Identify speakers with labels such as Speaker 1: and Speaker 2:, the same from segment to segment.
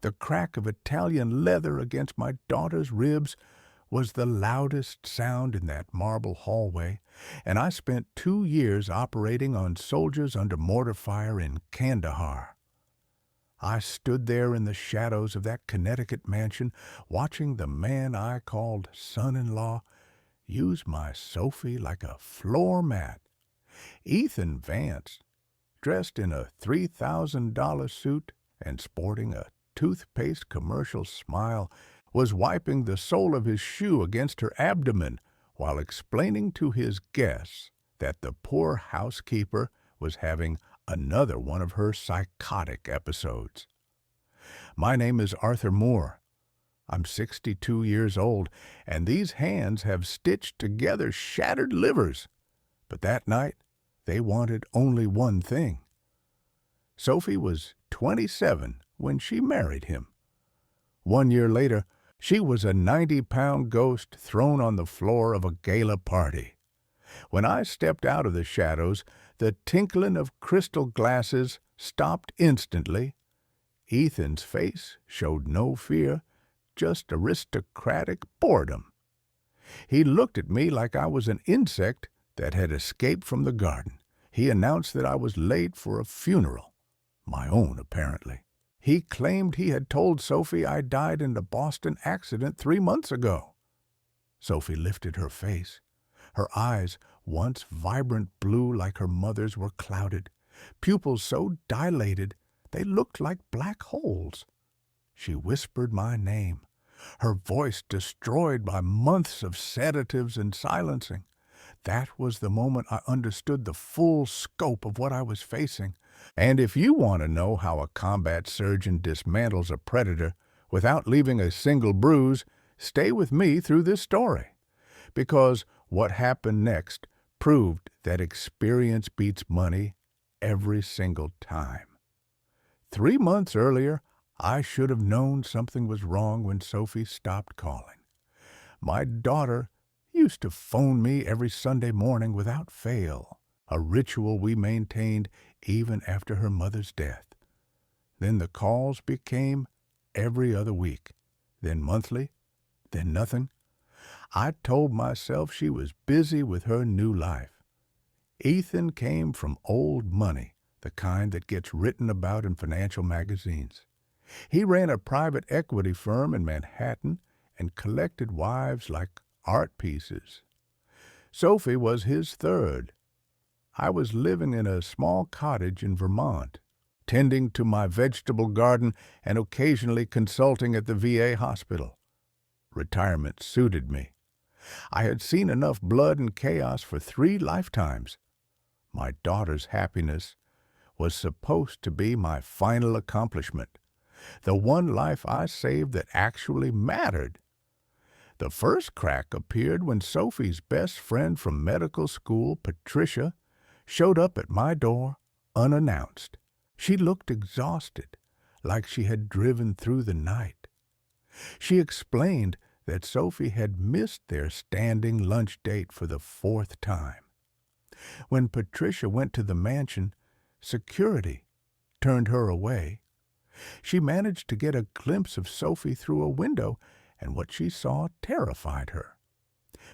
Speaker 1: The crack of Italian leather against my daughter's ribs was the loudest sound in that marble hallway, and I spent 2 years operating on soldiers under mortar fire in Kandahar. I stood there in the shadows of that Connecticut mansion, watching the man I called son-in-law use my Sophie like a floor mat. Ethan Vance, dressed in a $3,000 suit and sporting a toothpaste commercial smile, was wiping the sole of his shoe against her abdomen while explaining to his guests that the poor housekeeper was having another one of her psychotic episodes. My name is Arthur Moore. I'm 62 years old, and these hands have stitched together shattered livers. But that night, they wanted only one thing. Sophie was 27 when she married him. 1 year later, she was a 90-pound ghost thrown on the floor of a gala party. When I stepped out of the shadows, the tinkling of crystal glasses stopped instantly. Ethan's face showed no fear, just aristocratic boredom. He looked at me like I was an insect that had escaped from the garden. He announced that I was late for a funeral, my own apparently. He claimed he had told Sophie I died in a Boston accident 3 months ago. Sophie lifted her face. Her eyes, once vibrant blue like her mother's, were clouded, pupils so dilated they looked like black holes. She whispered my name, her voice destroyed by months of sedatives and silencing. That was the moment I understood the full scope of what I was facing. And if you want to know how a combat surgeon dismantles a predator without leaving a single bruise, stay with me through this story. Because what happened next proved that experience beats money every single time. 3 months earlier, I should have known something was wrong when Sophie stopped calling. My daughter used to phone me every Sunday morning without fail, a ritual we maintained even after her mother's death. Then the calls became every other week, then monthly, then nothing. I told myself she was busy with her new life. Ethan came from old money, the kind that gets written about in financial magazines. He ran a private equity firm in Manhattan and collected wives like art pieces. Sophie was his third. I was living in a small cottage in Vermont, tending to my vegetable garden and occasionally consulting at the VA hospital. Retirement suited me. I had seen enough blood and chaos for 3 lifetimes. My daughter's happiness was supposed to be my final accomplishment, the one life I saved that actually mattered. The first crack appeared when Sophie's best friend from medical school, Patricia, showed up at my door unannounced. She looked exhausted, like she had driven through the night. She explained that Sophie had missed their standing lunch date for the 4th time. When Patricia went to the mansion, security turned her away. She managed to get a glimpse of Sophie through a window, and what she saw terrified her.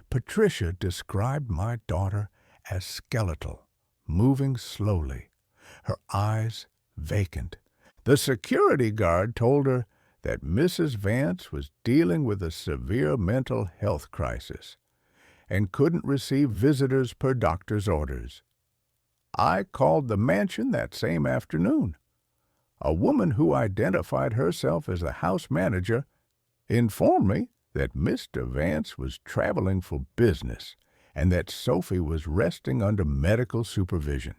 Speaker 1: Patricia described my daughter as skeletal, moving slowly, her eyes vacant. The security guard told her that Mrs. Vance was dealing with a severe mental health crisis and couldn't receive visitors per doctor's orders. I called the mansion that same afternoon. A woman who identified herself as the house manager informed me that Mr. Vance was traveling for business and that Sophie was resting under medical supervision.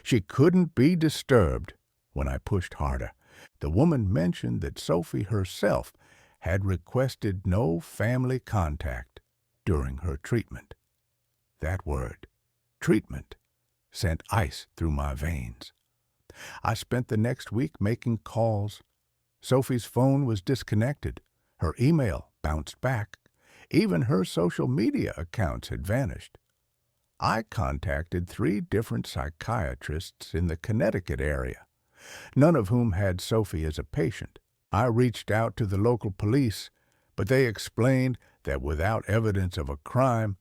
Speaker 1: She couldn't be disturbed. When I pushed harder, the woman mentioned that Sophie herself had requested no family contact during her treatment. That word, treatment, sent ice through my veins. I spent the next week making calls. Sophie's phone was disconnected. Her email bounced back. Even her social media accounts had vanished. I contacted 3 different psychiatrists in the Connecticut area, none of whom had Sophie as a patient. I reached out to the local police, but they explained that without evidence of a crime,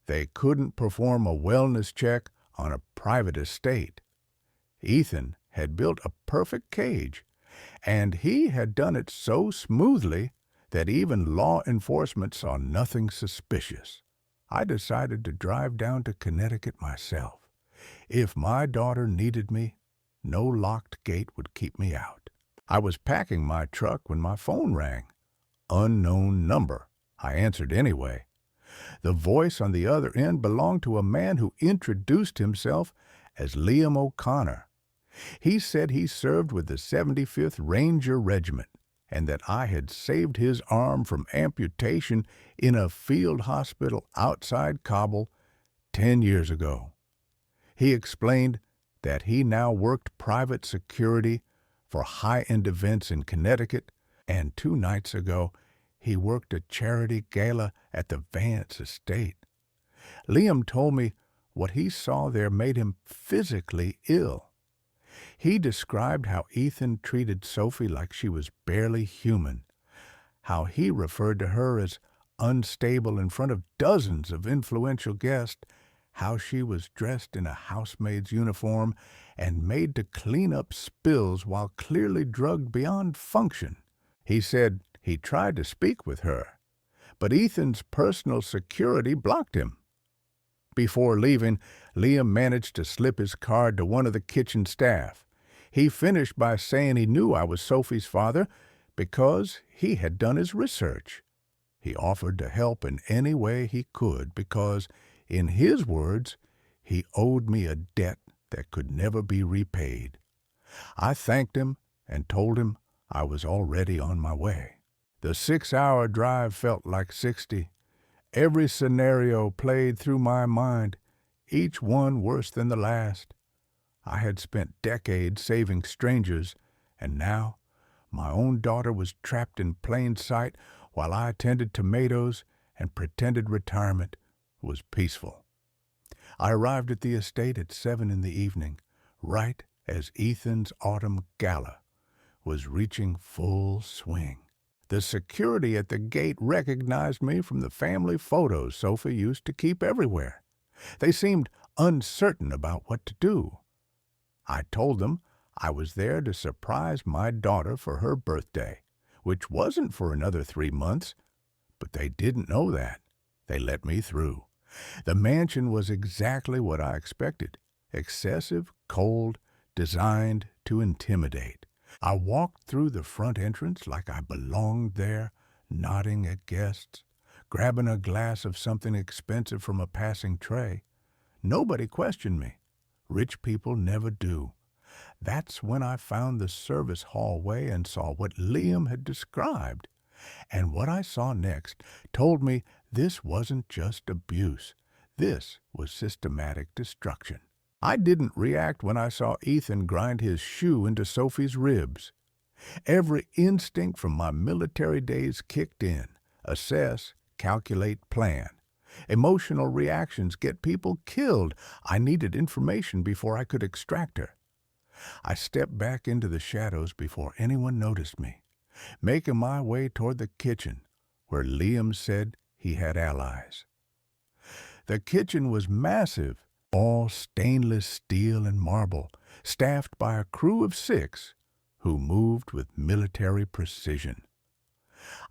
Speaker 1: they couldn't perform a wellness check on a private estate. Ethan had built a perfect cage, and he had done it so smoothly that even law enforcement saw nothing suspicious. I decided to drive down to Connecticut myself. If my daughter needed me, no locked gate would keep me out. I was packing my truck when my phone rang. Unknown number. I answered anyway. The voice on the other end belonged to a man who introduced himself as Liam O'Connor. He said he served with the 75th Ranger Regiment and that I had saved his arm from amputation in a field hospital outside Kabul 10 years ago. He explained that he now worked private security for high-end events in Connecticut, and 2 nights ago he worked a charity gala at the Vance estate. Liam told me what he saw there made him physically ill. He described how Ethan treated Sophie like she was barely human, how he referred to her as unstable in front of dozens of influential guests, how she was dressed in a housemaid's uniform and made to clean up spills while clearly drugged beyond function. He said he tried to speak with her, but Ethan's personal security blocked him. Before leaving, Liam managed to slip his card to one of the kitchen staff. He finished by saying he knew I was Sophie's father because he had done his research. He offered to help in any way he could because, in his words, he owed me a debt that could never be repaid. I thanked him and told him I was already on my way. The 6-hour drive felt like 60. Every scenario played through my mind, each one worse than the last. I had spent decades saving strangers, and now my own daughter was trapped in plain sight while I tended tomatoes and pretended retirement was peaceful. I arrived at the estate at 7 in the evening, right as Ethan's autumn gala was reaching full swing. The security at the gate recognized me from the family photos Sophie used to keep everywhere. They seemed uncertain about what to do. I told them I was there to surprise my daughter for her birthday, which wasn't for another 3 months, but they didn't know that. They let me through. The mansion was exactly what I expected: excessive, cold, designed to intimidate. I walked through the front entrance like I belonged there, nodding at guests, grabbing a glass of something expensive from a passing tray. Nobody questioned me. Rich people never do. That's when I found the service hallway and saw what Liam had described. And what I saw next told me this wasn't just abuse. This was systematic destruction. I didn't react when I saw Ethan grind his shoe into Sophie's ribs. Every instinct from my military days kicked in. Assess, calculate, plan. Emotional reactions get people killed. I needed information before I could extract her. I stepped back into the shadows before anyone noticed me, making my way toward the kitchen, where Liam said he had allies. The kitchen was massive, all stainless steel and marble, staffed by a crew of 6 who moved with military precision.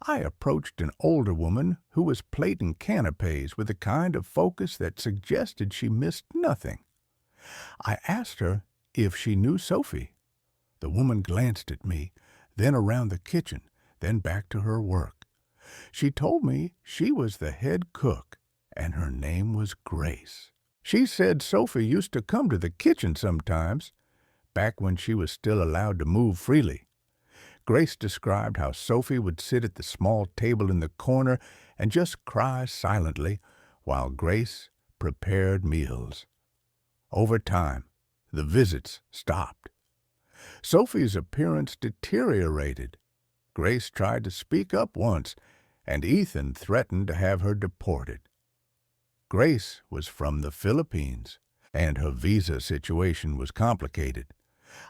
Speaker 1: I approached an older woman who was plating canapes with a kind of focus that suggested she missed nothing. I asked her if she knew Sophie. The woman glanced at me, then around the kitchen, then back to her work. She told me she was the head cook, and her name was Grace. She said Sophie used to come to the kitchen sometimes, back when she was still allowed to move freely. Grace described how Sophie would sit at the small table in the corner and just cry silently while Grace prepared meals. Over time, the visits stopped. Sophie's appearance deteriorated. Grace tried to speak up once, and Ethan threatened to have her deported. Grace was from the Philippines, and her visa situation was complicated.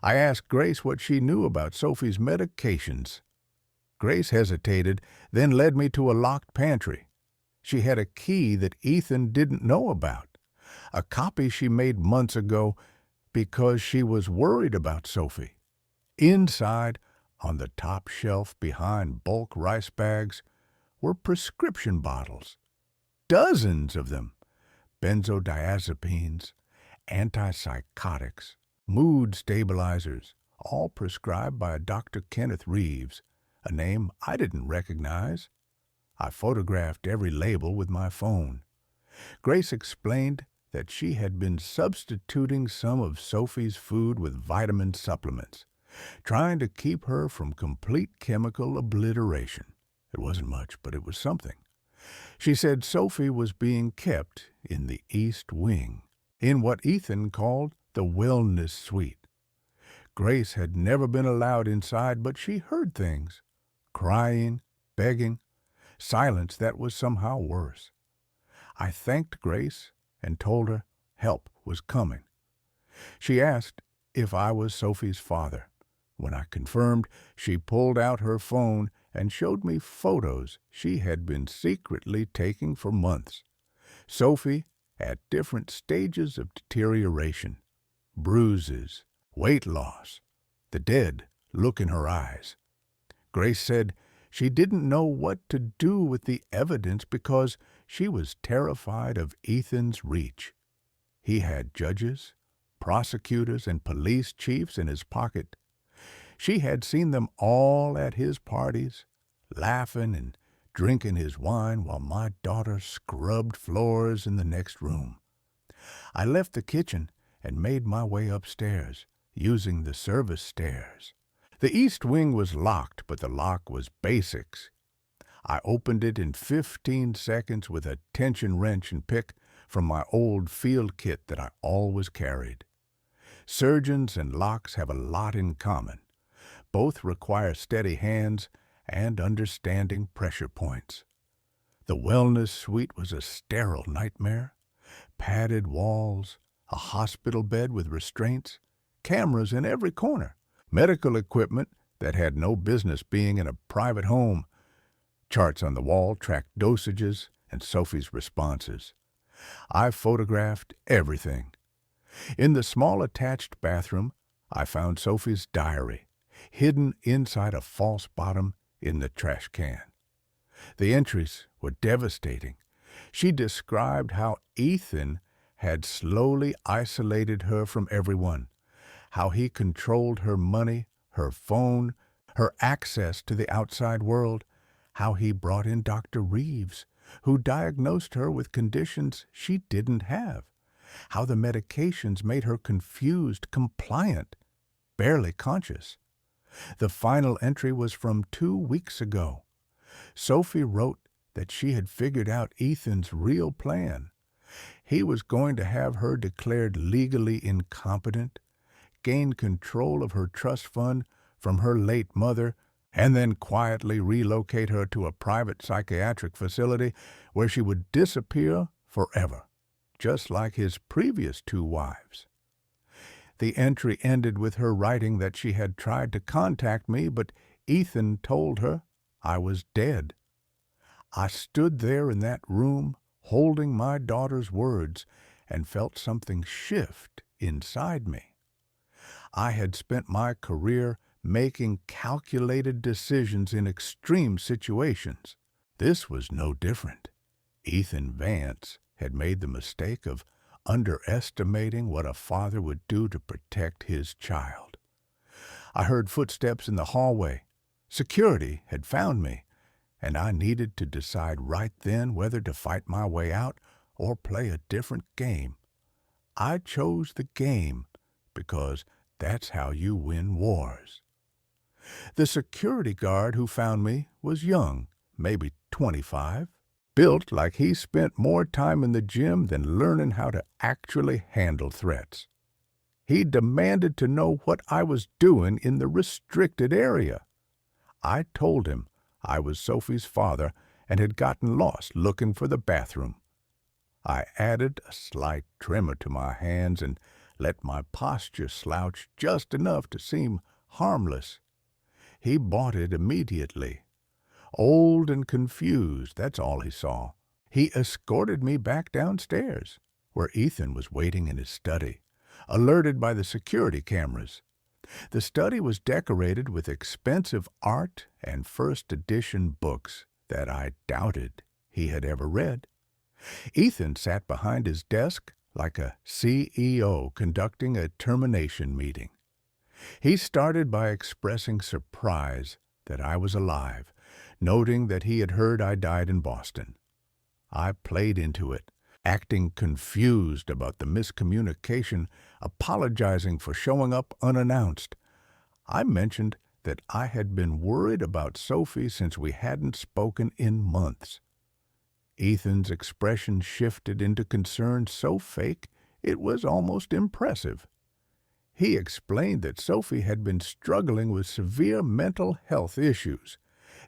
Speaker 1: I asked Grace what she knew about Sophie's medications. Grace hesitated, then led me to a locked pantry. She had a key that Ethan didn't know about, a copy she made months ago because she was worried about Sophie. Inside, on the top shelf behind bulk rice bags, were prescription bottles, dozens of them, benzodiazepines, antipsychotics, mood stabilizers, all prescribed by Dr. Kenneth Reeves, a name I didn't recognize. I photographed every label with my phone. Grace explained that she had been substituting some of Sophie's food with vitamin supplements, trying to keep her from complete chemical obliteration. It wasn't much, but it was something. She said Sophie was being kept in the East Wing, in what Ethan called the wellness suite. Grace had never been allowed inside, but she heard things. Crying, begging, silence that was somehow worse. I thanked Grace and told her help was coming. She asked if I was Sophie's father. When I confirmed, she pulled out her phone and showed me photos she had been secretly taking for months. Sophie at different stages of deterioration, bruises, weight loss, the dead look in her eyes. Grace said she didn't know what to do with the evidence because she was terrified of Ethan's reach. He had judges, prosecutors, and police chiefs in his pocket. She had seen them all at his parties, laughing and drinking his wine while my daughter scrubbed floors in the next room. I left the kitchen and made my way upstairs, using the service stairs. The East Wing was locked, but the lock was basics. I opened it in 15 seconds with a tension wrench and pick from my old field kit that I always carried. Surgeons and locks have a lot in common. Both require steady hands and understanding pressure points. The wellness suite was a sterile nightmare. Padded walls, a hospital bed with restraints, cameras in every corner, medical equipment that had no business being in a private home. Charts on the wall tracked dosages and Sophie's responses. I photographed everything. In the small attached bathroom, I found Sophie's diary, hidden inside a false bottom in the trash can. The entries were devastating. She described how Ethan had slowly isolated her from everyone, how he controlled her money, her phone, her access to the outside world, how he brought in Dr. Reeves, who diagnosed her with conditions she didn't have, how the medications made her confused, compliant, barely conscious. The final entry was from 2 weeks ago. Sophie wrote that she had figured out Ethan's real plan. He was going to have her declared legally incompetent, gain control of her trust fund from her late mother, and then quietly relocate her to a private psychiatric facility where she would disappear forever, just like his previous 2 wives. The entry ended with her writing that she had tried to contact me, but Ethan told her I was dead. I stood there in that room, holding my daughter's words, and felt something shift inside me. I had spent my career making calculated decisions in extreme situations. This was no different. Ethan Vance had made the mistake of underestimating what a father would do to protect his child. I heard footsteps in the hallway. Security had found me, and I needed to decide right then whether to fight my way out or play a different game. I chose the game because that's how you win wars. The security guard who found me was young, maybe 25, built like he spent more time in the gym than learning how to actually handle threats. He demanded to know what I was doing in the restricted area. I told him I was Sophie's father and had gotten lost looking for the bathroom. I added a slight tremor to my hands and let my posture slouch just enough to seem harmless. He bought it immediately, Old and confused, that's all he saw. He escorted me back downstairs, where Ethan was waiting in his study, alerted by the security cameras. The study was decorated with expensive art and first edition books that I doubted he had ever read. Ethan sat behind his desk like a CEO conducting a termination meeting. He started by expressing surprise that I was alive, noting that he had heard I died in Boston. I played into it, acting confused about the miscommunication, apologizing for showing up unannounced. I mentioned that I had been worried about Sophie since we hadn't spoken in months. Ethan's expression shifted into concern so fake it was almost impressive. He explained that Sophie had been struggling with severe mental health issues,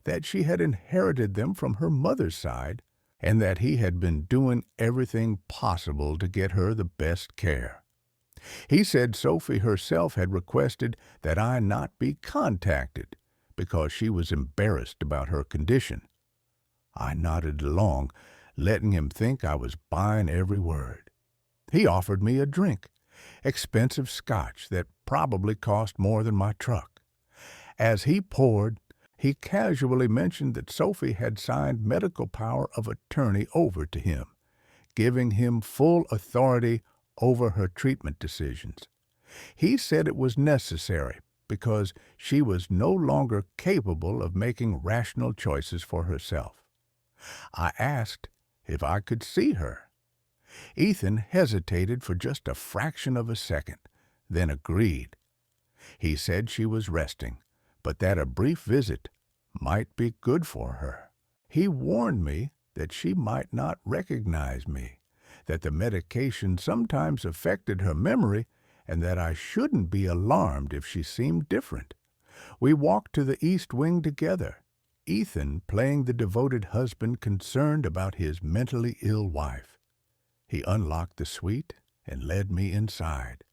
Speaker 1: that she had inherited them from her mother's side, and that he had been doing everything possible to get her the best care. He said Sophie herself had requested that I not be contacted because she was embarrassed about her condition. I nodded along, letting him think I was buying every word. He offered me a drink, expensive scotch that probably cost more than my truck. As he poured, he casually mentioned that Sophie had signed medical power of attorney over to him, giving him full authority over her treatment decisions. He said it was necessary because she was no longer capable of making rational choices for herself. I asked if I could see her. Ethan hesitated for just a fraction of a second, then agreed. He said she was resting, but that a brief visit might be good for her. He warned me that she might not recognize me, that the medication sometimes affected her memory, and that I shouldn't be alarmed if she seemed different. We walked to the East Wing together, Ethan playing the devoted husband concerned about his mentally ill wife. He unlocked the suite and led me inside.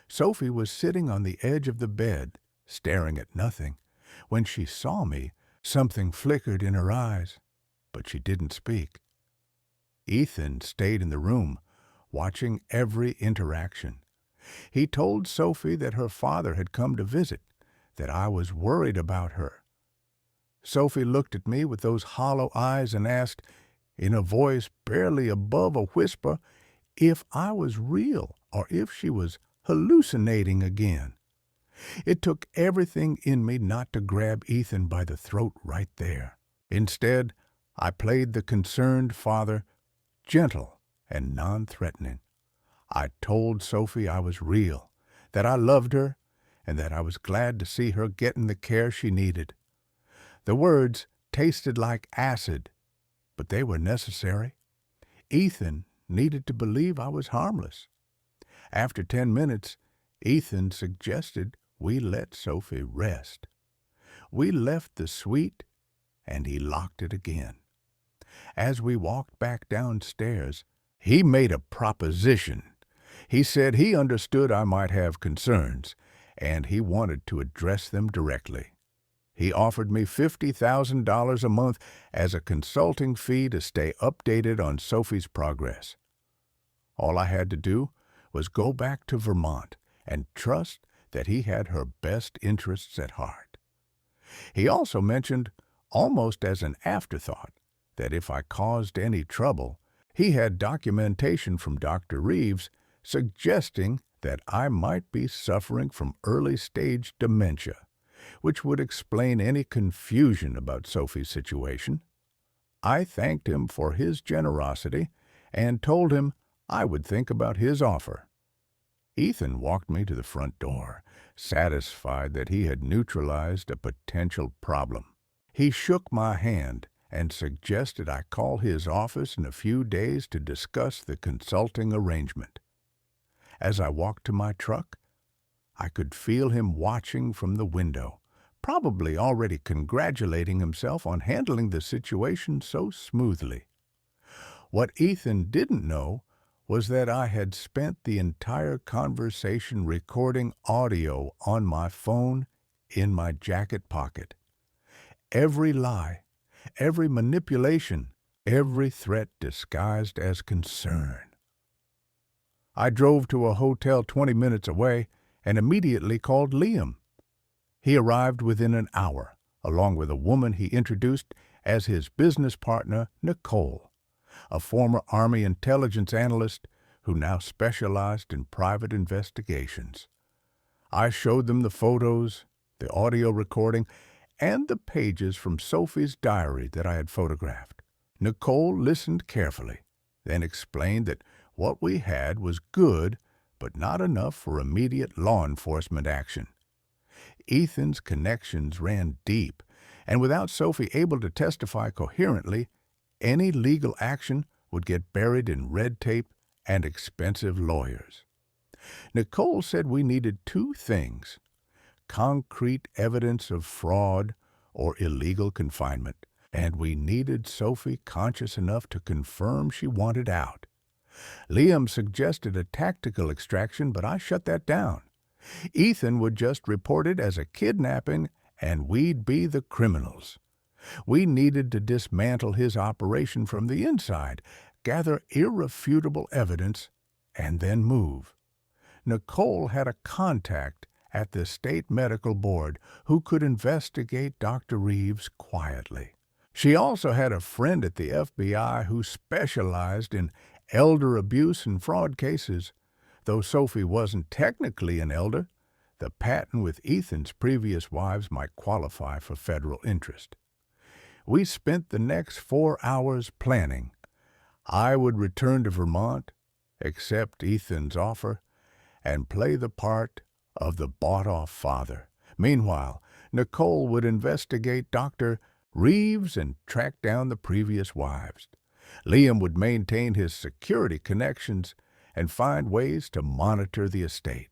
Speaker 1: Sophie was sitting on the edge of the bed, staring at nothing. When she saw me, something flickered in her eyes, but she didn't speak. Ethan stayed in the room, watching every interaction. He told Sophie that her father had come to visit, that I was worried about her. Sophie looked at me with those hollow eyes and asked, in a voice barely above a whisper, if I was real or if she was hallucinating again. It took everything in me not to grab Ethan by the throat right there. Instead, I played the concerned father, gentle and non-threatening. I told Sophie I was real, that I loved her, and that I was glad to see her getting the care she needed. The words tasted like acid, but they were necessary. Ethan needed to believe I was harmless. After 10 minutes, Ethan suggested we let Sophie rest. We left the suite, and he locked it again. As we walked back downstairs, he made a proposition. He said he understood I might have concerns, and he wanted to address them directly. He offered me $50,000 a month as a consulting fee to stay updated on Sophie's progress. All I had to do was go back to Vermont and trust that he had her best interests at heart. He also mentioned, almost as an afterthought, that if I caused any trouble, he had documentation from Dr. Reeves suggesting that I might be suffering from early-stage dementia, which would explain any confusion about Sophie's situation. I thanked him for his generosity and told him I would think about his offer. Ethan walked me to the front door, satisfied that he had neutralized a potential problem. He shook my hand and suggested I call his office in a few days to discuss the consulting arrangement. As I walked to my truck, I could feel him watching from the window, probably already congratulating himself on handling the situation so smoothly. What Ethan didn't know was that I had spent the entire conversation recording audio on my phone in my jacket pocket. Every lie, every manipulation, every threat disguised as concern. I drove to a hotel 20 minutes away and immediately called Liam. He arrived within an hour, along with a woman he introduced as his business partner, Nicole, a former Army intelligence analyst who now specialized in private investigations. I showed them the photos, the audio recording, and the pages from Sophie's diary that I had photographed. Nicole listened carefully, then explained that what we had was good, but not enough for immediate law enforcement action. Ethan's connections ran deep, and without Sophie able to testify coherently, any legal action would get buried in red tape and expensive lawyers. Nicole said we needed two things: concrete evidence of fraud or illegal confinement, and we needed Sophie conscious enough to confirm she wanted out. Liam suggested a tactical extraction, but I shut that down. Ethan would just report it as a kidnapping, and we'd be the criminals. We needed to dismantle his operation from the inside, gather irrefutable evidence, and then move. Nicole had a contact at the state medical board who could investigate Dr. Reeves quietly. She also had a friend at the FBI who specialized in elder abuse and fraud cases. Though Sophie wasn't technically an elder, the pattern with Ethan's previous wives might qualify for federal interest. We spent the next 4 hours planning. I would return to Vermont, accept Ethan's offer, and play the part of the bought-off father. Meanwhile, Nicole would investigate Dr. Reeves and track down the previous wives. Liam would maintain his security connections and find ways to monitor the estate.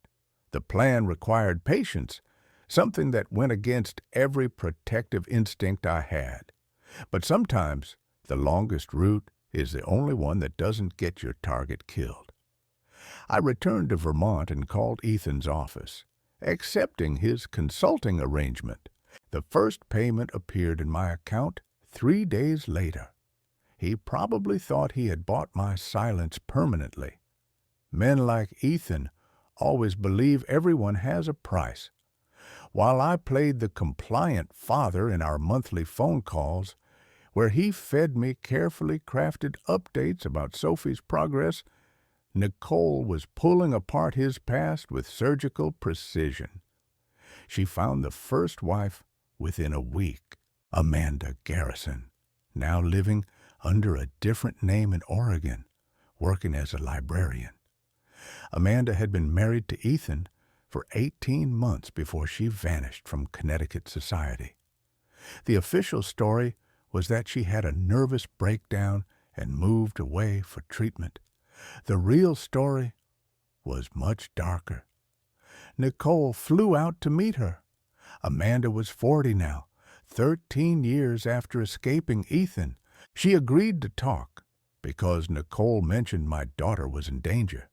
Speaker 1: The plan required patience, something that went against every protective instinct I had. But sometimes the longest route is the only one that doesn't get your target killed. I returned to Vermont and called Ethan's office, accepting his consulting arrangement. The first payment appeared in my account 3 days later. He probably thought he had bought my silence permanently. Men like Ethan always believe everyone has a price. While I played the compliant father in our monthly phone calls, where he fed me carefully crafted updates about Sophie's progress, Nicole was pulling apart his past with surgical precision. She found the first wife within a week, Amanda Garrison, now living under a different name in Oregon, working as a librarian. Amanda had been married to Ethan for 18 months before she vanished from Connecticut society. The official story was that she had a nervous breakdown and moved away for treatment. The real story was much darker. Nicole flew out to meet her. Amanda was 40 now, 13 years after escaping Ethan. She agreed to talk because Nicole mentioned my daughter was in danger.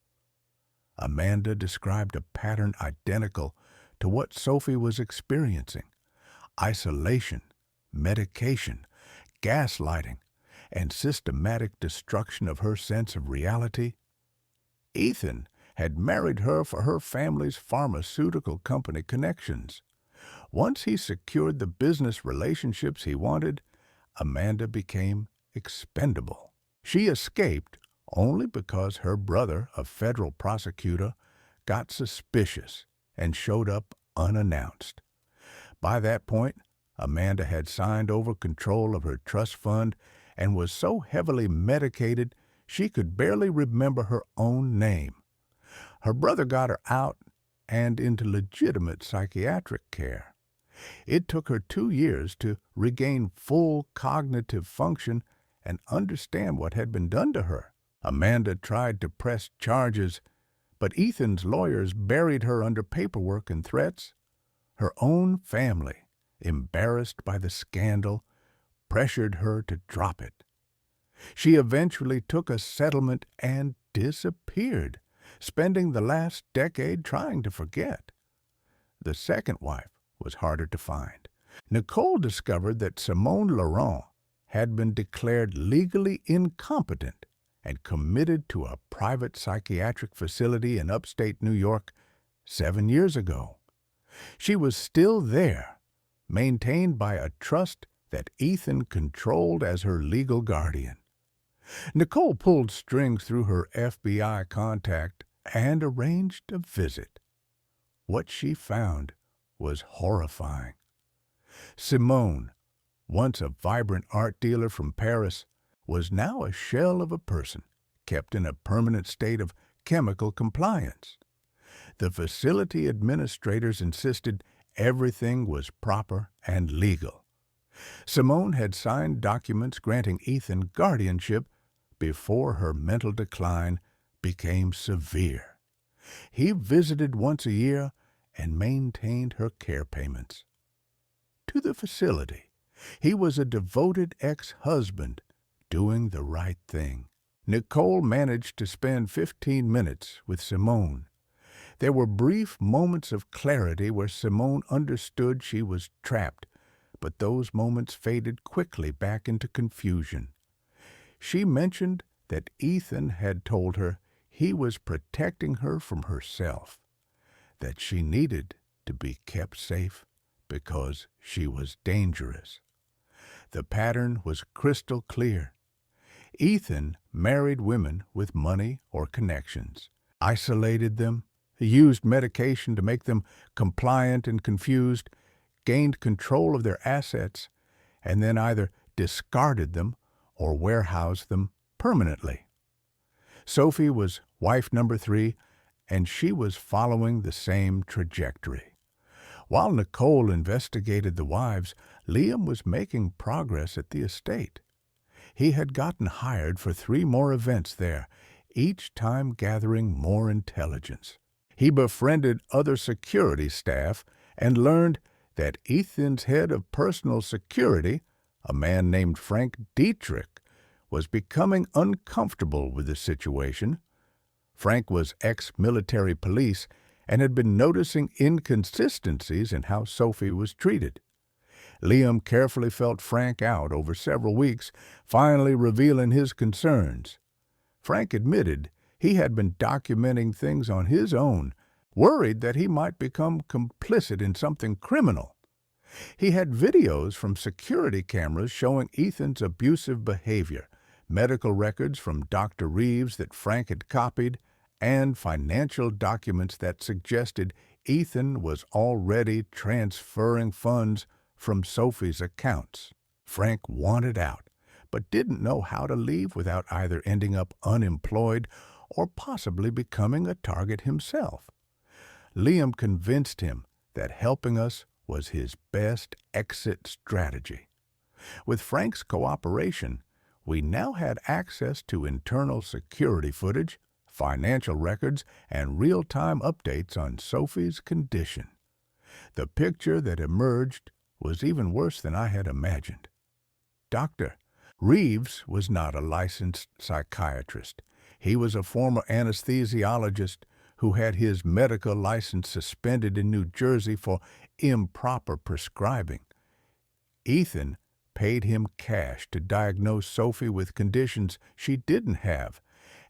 Speaker 1: Amanda described a pattern identical to what Sophie was experiencing: isolation, medication, gaslighting, and systematic destruction of her sense of reality. Ethan had married her for her family's pharmaceutical company connections. Once he secured the business relationships he wanted, Amanda became expendable. She escaped only because her brother, a federal prosecutor, got suspicious and showed up unannounced. By that point, Amanda had signed over control of her trust fund and was so heavily medicated she could barely remember her own name. Her brother got her out and into legitimate psychiatric care. It took her 2 years to regain full cognitive function and understand what had been done to her. Amanda tried to press charges, but Ethan's lawyers buried her under paperwork and threats. Her own family, embarrassed by the scandal, pressured her to drop it. She eventually took a settlement and disappeared, spending the last decade trying to forget. The second wife was harder to find. Nicole discovered that Simone Laurent had been declared legally incompetent and committed to a private psychiatric facility in upstate New York 7 years ago. She was still there, maintained by a trust that Ethan controlled as her legal guardian. Nicole pulled strings through her FBI contact and arranged a visit. What she found was horrifying. Simone, once a vibrant art dealer from Paris, was now a shell of a person, kept in a permanent state of chemical compliance. The facility administrators insisted everything was proper and legal. Simone had signed documents granting Ethan guardianship before her mental decline became severe. He visited once a year and maintained her care payments. To the facility, he was a devoted ex-husband doing the right thing. Nicole managed to spend 15 minutes with Simone. There were brief moments of clarity where Simone understood she was trapped, but those moments faded quickly back into confusion. She mentioned that Ethan had told her he was protecting her from herself, that she needed to be kept safe because she was dangerous. The pattern was crystal clear. Ethan married women with money or connections, isolated them, used medication to make them compliant and confused, gained control of their assets, and then either discarded them or warehoused them permanently. Sophie was wife number 3, and she was following the same trajectory. While Nicole investigated the wives, Liam was making progress at the estate. He had gotten hired for 3 more events there, each time gathering more intelligence. He befriended other security staff and learned that Ethan's head of personal security, a man named Frank Dietrich, was becoming uncomfortable with the situation. Frank was ex-military police and had been noticing inconsistencies in how Sophie was treated. Liam carefully felt Frank out over several weeks, finally revealing his concerns. Frank admitted he had been documenting things on his own, worried that he might become complicit in something criminal. He had videos from security cameras showing Ethan's abusive behavior, medical records from Dr. Reeves that Frank had copied, and financial documents that suggested Ethan was already transferring funds from Sophie's accounts. Frank wanted out, but didn't know how to leave without either ending up unemployed or possibly becoming a target himself. Liam convinced him that helping us was his best exit strategy. With Frank's cooperation, we now had access to internal security footage, financial records, and real-time updates on Sophie's condition. The picture that emerged was even worse than I had imagined. Dr. Reeves was not a licensed psychiatrist. He was a former anesthesiologist who had his medical license suspended in New Jersey for improper prescribing. Ethan paid him cash to diagnose Sophie with conditions she didn't have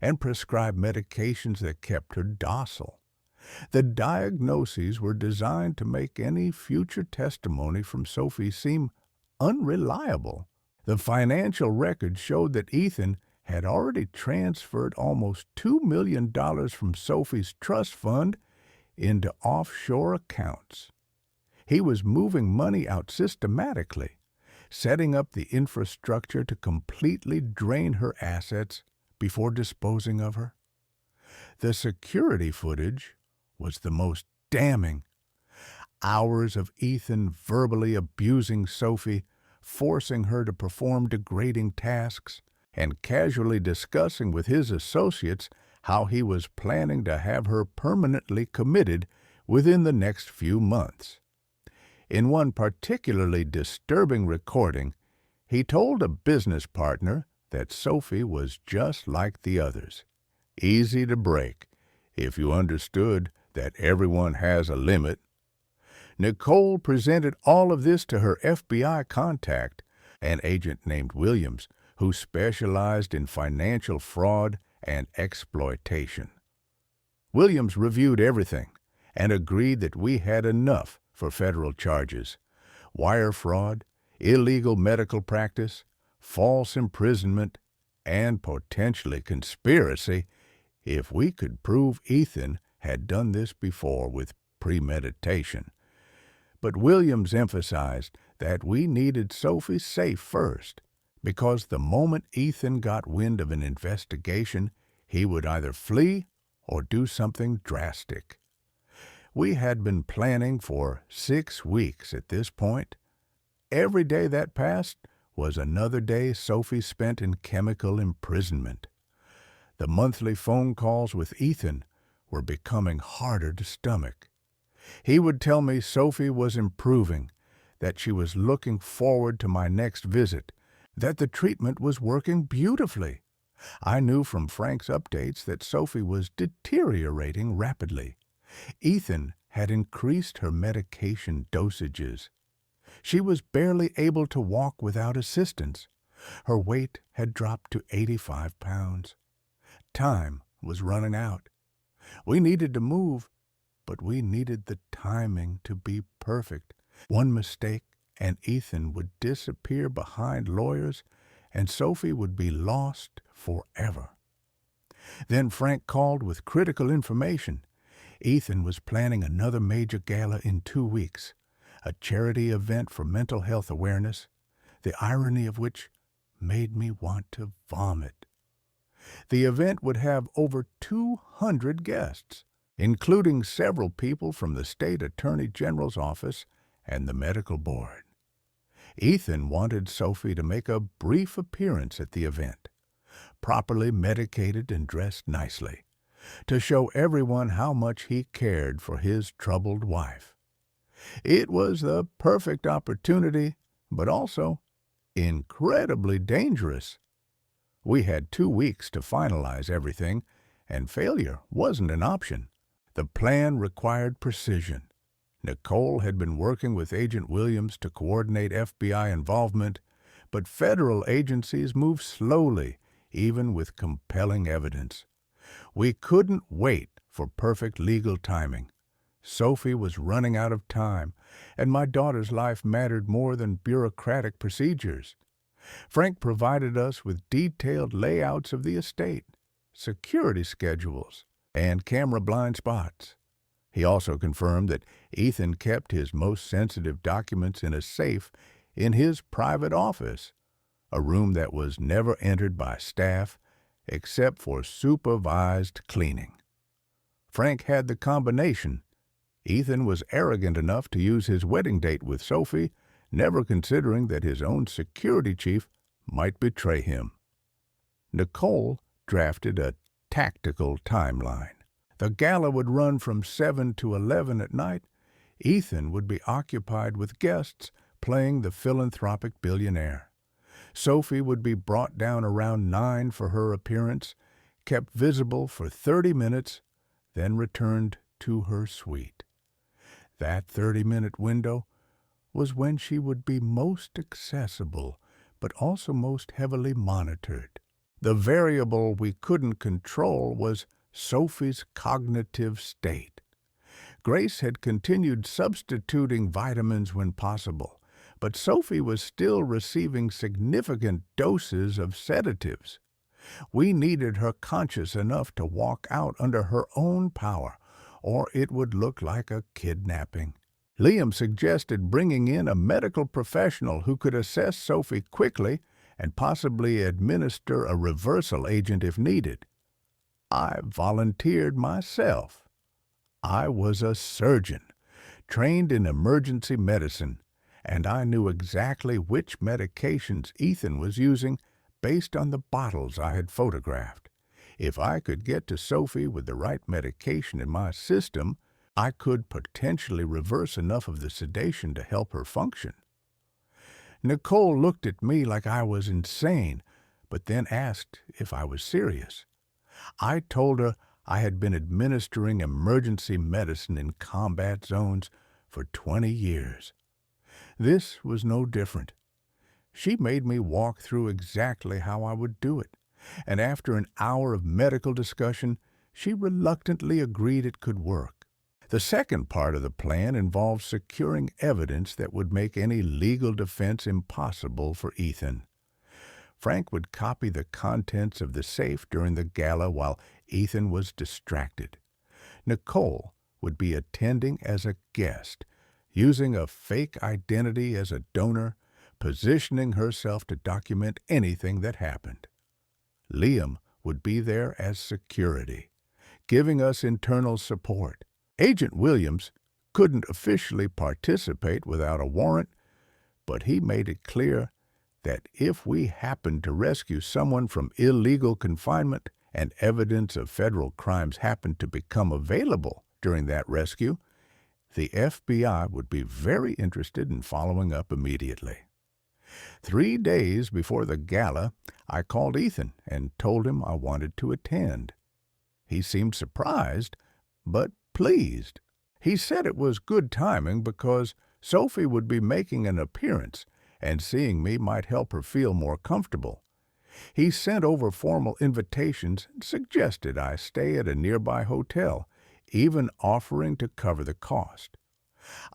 Speaker 1: and prescribe medications that kept her docile. The diagnoses were designed to make any future testimony from Sophie seem unreliable. The financial records showed that Ethan had already transferred almost $2 million from Sophie's trust fund into offshore accounts. He was moving money out systematically, setting up the infrastructure to completely drain her assets before disposing of her. The security footage was the most damning. Hours of Ethan verbally abusing Sophie, forcing her to perform degrading tasks, and casually discussing with his associates how he was planning to have her permanently committed within the next few months. In one particularly disturbing recording, he told a business partner that Sophie was just like the others, easy to break if you understood that everyone has a limit. Nicole presented all of this to her FBI contact, an agent named Williams who specialized in financial fraud and exploitation. Williams reviewed everything and agreed that we had enough for federal charges: wire fraud, illegal medical practice, false imprisonment, and potentially conspiracy if we could prove Ethan had done this before with premeditation. But Williams emphasized that we needed Sophie safe first, because the moment Ethan got wind of an investigation, he would either flee or do something drastic. We had been planning for 6 weeks at this point. Every day that passed was another day Sophie spent in chemical imprisonment. The monthly phone calls with Ethan were becoming harder to stomach. He would tell me Sophie was improving, that she was looking forward to my next visit, that the treatment was working beautifully. I knew from Frank's updates that Sophie was deteriorating rapidly. Ethan had increased her medication dosages. She was barely able to walk without assistance. Her weight had dropped to 85 pounds. Time was running out. We needed to move, but we needed the timing to be perfect. One mistake, and Ethan would disappear behind lawyers, and Sophie would be lost forever. Then Frank called with critical information. Ethan was planning another major gala in 2 weeks, a charity event for mental health awareness, the irony of which made me want to vomit. The event would have over 200 guests, including several people from the state attorney general's office and the medical board. Ethan wanted Sophie to make a brief appearance at the event, properly medicated and dressed nicely, to show everyone how much he cared for his troubled wife. It was the perfect opportunity, but also incredibly dangerous. We had 2 weeks to finalize everything, and failure wasn't an option. The plan required precision. Nicole had been working with Agent Williams to coordinate FBI involvement, but federal agencies move slowly, even with compelling evidence. We couldn't wait for perfect legal timing. Sophie was running out of time, and my daughter's life mattered more than bureaucratic procedures. Frank provided us with detailed layouts of the estate, security schedules, and camera blind spots. He also confirmed that Ethan kept his most sensitive documents in a safe in his private office, a room that was never entered by staff except for supervised cleaning. Frank had the combination. Ethan was arrogant enough to use his wedding date with Sophie, never considering that his own security chief might betray him. Nicole drafted a tactical timeline. The gala would run from 7 to 11 at night. Ethan would be occupied with guests playing the philanthropic billionaire. Sophie would be brought down around 9 for her appearance, kept visible for 30 minutes, then returned to her suite. That 30-minute window was when she would be most accessible, but also most heavily monitored. The variable we couldn't control was Sophie's cognitive state. Grace had continued substituting vitamins when possible, but Sophie was still receiving significant doses of sedatives. We needed her conscious enough to walk out under her own power, or it would look like a kidnapping. Liam suggested bringing in a medical professional who could assess Sophie quickly and possibly administer a reversal agent if needed. I volunteered myself. I was a surgeon, trained in emergency medicine, and I knew exactly which medications Ethan was using based on the bottles I had photographed. If I could get to Sophie with the right medication in my system, I could potentially reverse enough of the sedation to help her function. Nicole looked at me like I was insane, but then asked if I was serious. I told her I had been administering emergency medicine in combat zones for 20 years. This was no different. She made me walk through exactly how I would do it, and after an hour of medical discussion, she reluctantly agreed it could work. The second part of the plan involved securing evidence that would make any legal defense impossible for Ethan. Frank would copy the contents of the safe during the gala while Ethan was distracted. Nicole would be attending as a guest, using a fake identity as a donor, positioning herself to document anything that happened. Liam would be there as security, giving us internal support. Agent Williams couldn't officially participate without a warrant, but he made it clear that if we happened to rescue someone from illegal confinement and evidence of federal crimes happened to become available during that rescue, the FBI would be very interested in following up immediately. 3 days before the gala, I called Ethan and told him I wanted to attend. He seemed surprised, but pleased. He said it was good timing because Sophie would be making an appearance, and seeing me might help her feel more comfortable. He sent over formal invitations and suggested I stay at a nearby hotel, even offering to cover the cost.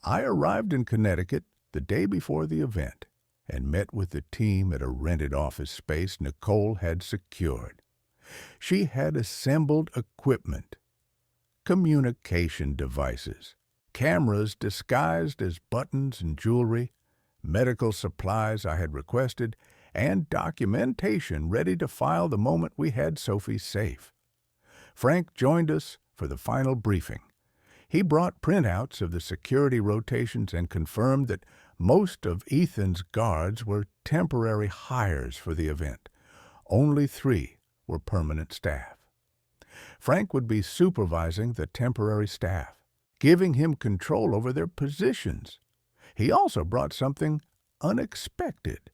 Speaker 1: I arrived in Connecticut the day before the event and met with the team at a rented office space Nicole had secured. She had assembled equipment, communication devices, cameras disguised as buttons and jewelry, medical supplies I had requested, and documentation ready to file the moment we had Sophie safe. Frank joined us for the final briefing. He brought printouts of the security rotations and confirmed that most of Ethan's guards were temporary hires for the event. Only 3 were permanent staff. Frank would be supervising the temporary staff, giving him control over their positions. He also brought something unexpected,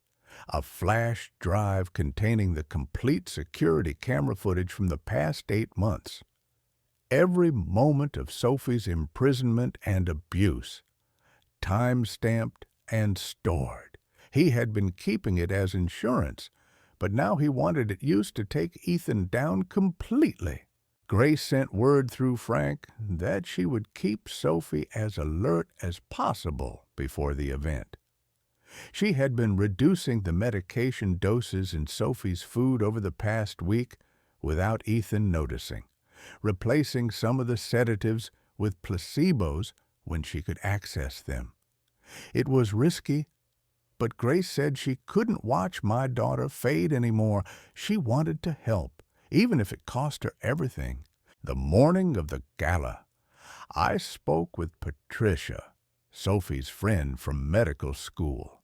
Speaker 1: a flash drive containing the complete security camera footage from the past 8 months. Every moment of Sophie's imprisonment and abuse, time-stamped and stored. He had been keeping it as insurance, but now he wanted it used to take Ethan down completely. Grace sent word through Frank that she would keep Sophie as alert as possible before the event. She had been reducing the medication doses in Sophie's food over the past week without Ethan noticing, replacing some of the sedatives with placebos when she could access them. It was risky, but Grace said she couldn't watch my daughter fade anymore. She wanted to help, even if it cost her everything. The morning of the gala, I spoke with Patricia, Sophie's friend from medical school.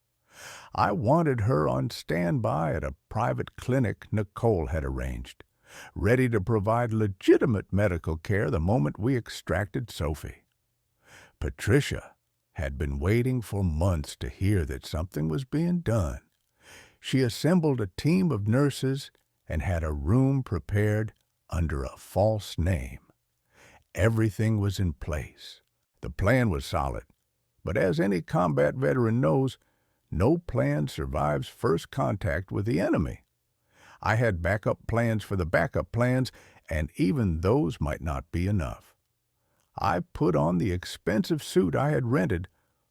Speaker 1: I wanted her on standby at a private clinic Nicole had arranged, ready to provide legitimate medical care the moment we extracted Sophie. Patricia had been waiting for months to hear that something was being done. She assembled a team of nurses and had a room prepared under a false name. Everything was in place. The plan was solid, but as any combat veteran knows, no plan survives first contact with the enemy. I had backup plans for the backup plans, and even those might not be enough. I put on the expensive suit I had rented,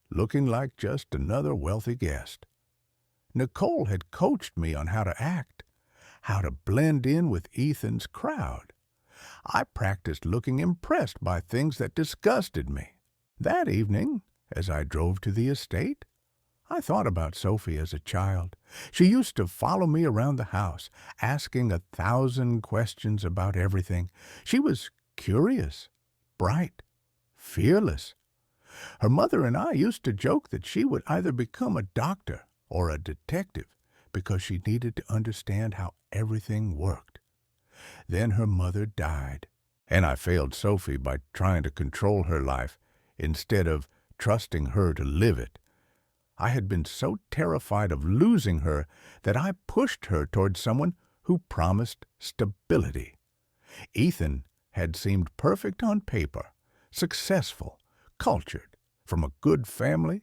Speaker 1: looking like just another wealthy guest. Nicole had coached me on how to act, how to blend in with Ethan's crowd. I practiced looking impressed by things that disgusted me. That evening, as I drove to the estate, I thought about Sophie as a child. She used to follow me around the house, asking 1,000 questions about everything. She was curious, bright, fearless. Her mother and I used to joke that she would either become a doctor or a detective because she needed to understand how everything worked. Then her mother died, and I failed Sophie by trying to control her life instead of trusting her to live it. I had been so terrified of losing her that I pushed her toward someone who promised stability. Ethan had seemed perfect on paper, successful, cultured, from a good family.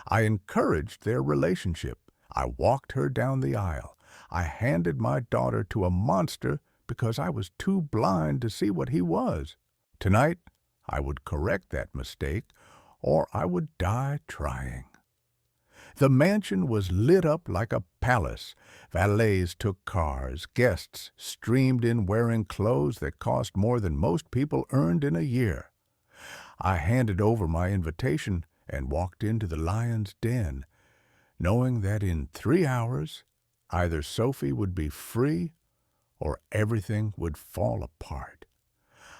Speaker 1: I encouraged their relationship. I walked her down the aisle. I handed my daughter to a monster because I was too blind to see what he was. Tonight, I would correct that mistake, or I would die trying. The mansion was lit up like a palace. Valets took cars. Guests streamed in wearing clothes that cost more than most people earned in a year. I handed over my invitation and walked into the lion's den, knowing that in 3 hours, either Sophie would be free or everything would fall apart.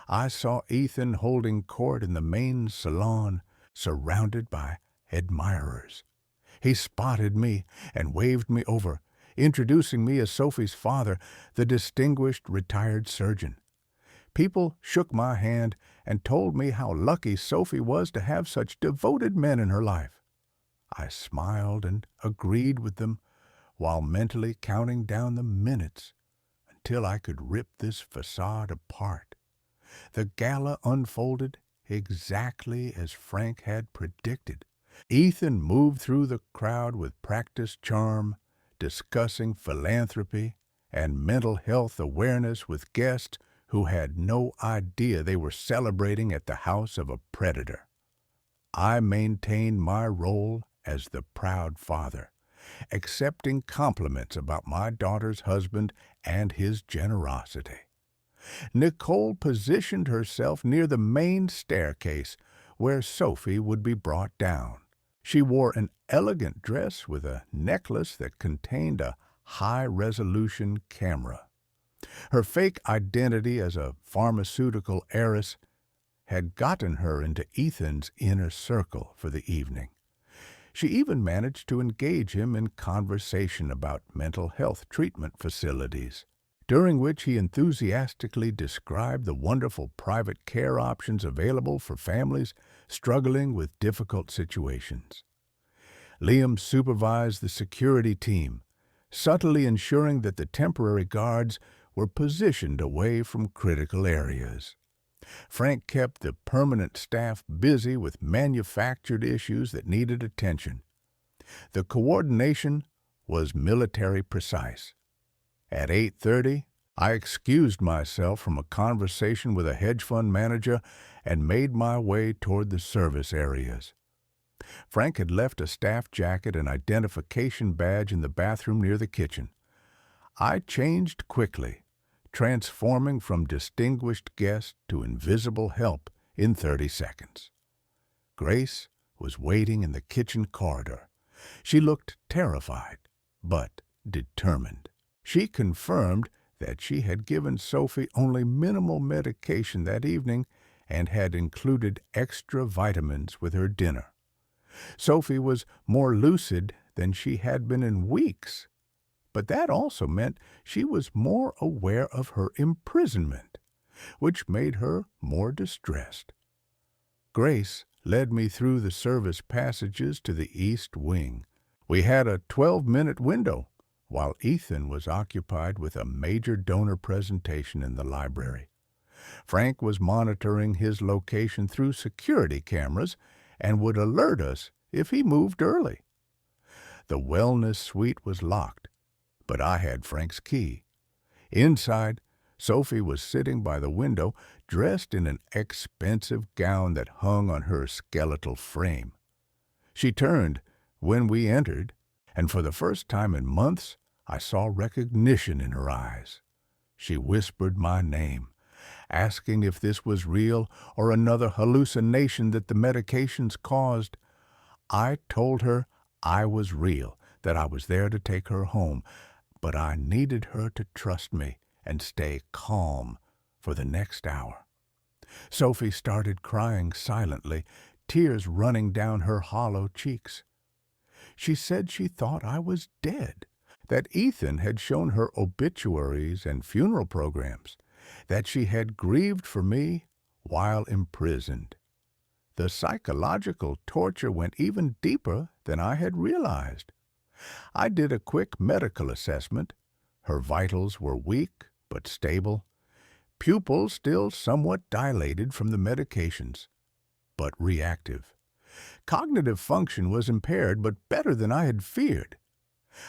Speaker 1: I saw Ethan holding court in the main salon, surrounded by admirers. He spotted me and waved me over, introducing me as Sophie's father, the distinguished retired surgeon. People shook my hand and told me how lucky Sophie was to have such devoted men in her life. I smiled and agreed with them while mentally counting down the minutes until I could rip this facade apart. The gala unfolded exactly as Frank had predicted. Ethan moved through the crowd with practiced charm, discussing philanthropy and mental health awareness with guests who had no idea they were celebrating at the house of a predator. I maintained my role as the proud father, accepting compliments about my daughter's husband and his generosity. Nicole positioned herself near the main staircase where Sophie would be brought down. She wore an elegant dress with a necklace that contained a high-resolution camera. Her fake identity as a pharmaceutical heiress had gotten her into Ethan's inner circle for the evening. She even managed to engage him in conversation about mental health treatment facilities, during which he enthusiastically described the wonderful private care options available for families struggling with difficult situations. Liam supervised the security team, subtly ensuring that the temporary guards were positioned away from critical areas. Frank kept the permanent staff busy with manufactured issues that needed attention. The coordination was military precise. At 8:30, I excused myself from a conversation with a hedge fund manager and made my way toward the service areas. Frank had left a staff jacket and identification badge in the bathroom near the kitchen. I changed quickly, transforming from distinguished guest to invisible help in 30 seconds. Grace was waiting in the kitchen corridor. She looked terrified, but determined. She confirmed that she had given Sophie only minimal medication that evening and had included extra vitamins with her dinner. Sophie was more lucid than she had been in weeks, but that also meant she was more aware of her imprisonment, which made her more distressed. Grace led me through the service passages to the east wing. We had a 12-minute window, while Ethan was occupied with a major donor presentation in the library. Frank was monitoring his location through security cameras and would alert us if he moved early. The wellness suite was locked, but I had Frank's key. Inside, Sophie was sitting by the window, dressed in an expensive gown that hung on her skeletal frame. She turned when we entered, and for the first time in months, I saw recognition in her eyes. She whispered my name, asking if this was real or another hallucination that the medications caused. I told her I was real, that I was there to take her home, but I needed her to trust me and stay calm for the next hour. Sophie started crying silently, tears running down her hollow cheeks. She said she thought I was dead, that Ethan had shown her obituaries and funeral programs, that she had grieved for me while imprisoned. The psychological torture went even deeper than I had realized. I did a quick medical assessment. Her vitals were weak but stable, pupils still somewhat dilated from the medications, but reactive. Cognitive function was impaired, but better than I had feared.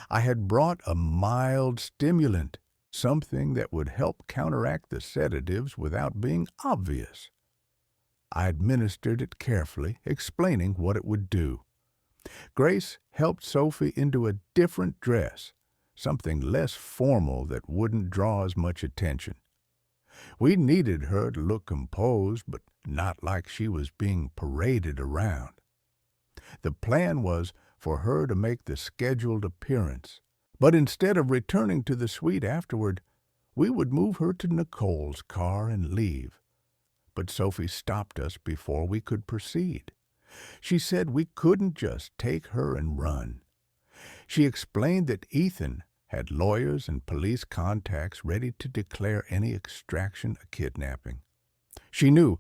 Speaker 1: I had brought a mild stimulant, something that would help counteract the sedatives without being obvious. I administered it carefully, explaining what it would do. Grace helped Sophie into a different dress, something less formal that wouldn't draw as much attention. We needed her to look composed, but not like she was being paraded around. The plan was for her to make the scheduled appearance, but instead of returning to the suite afterward, we would move her to Nicole's car and leave. But Sophie stopped us before we could proceed. She said we couldn't just take her and run. She explained that Ethan had lawyers and police contacts ready to declare any extraction a kidnapping. She knew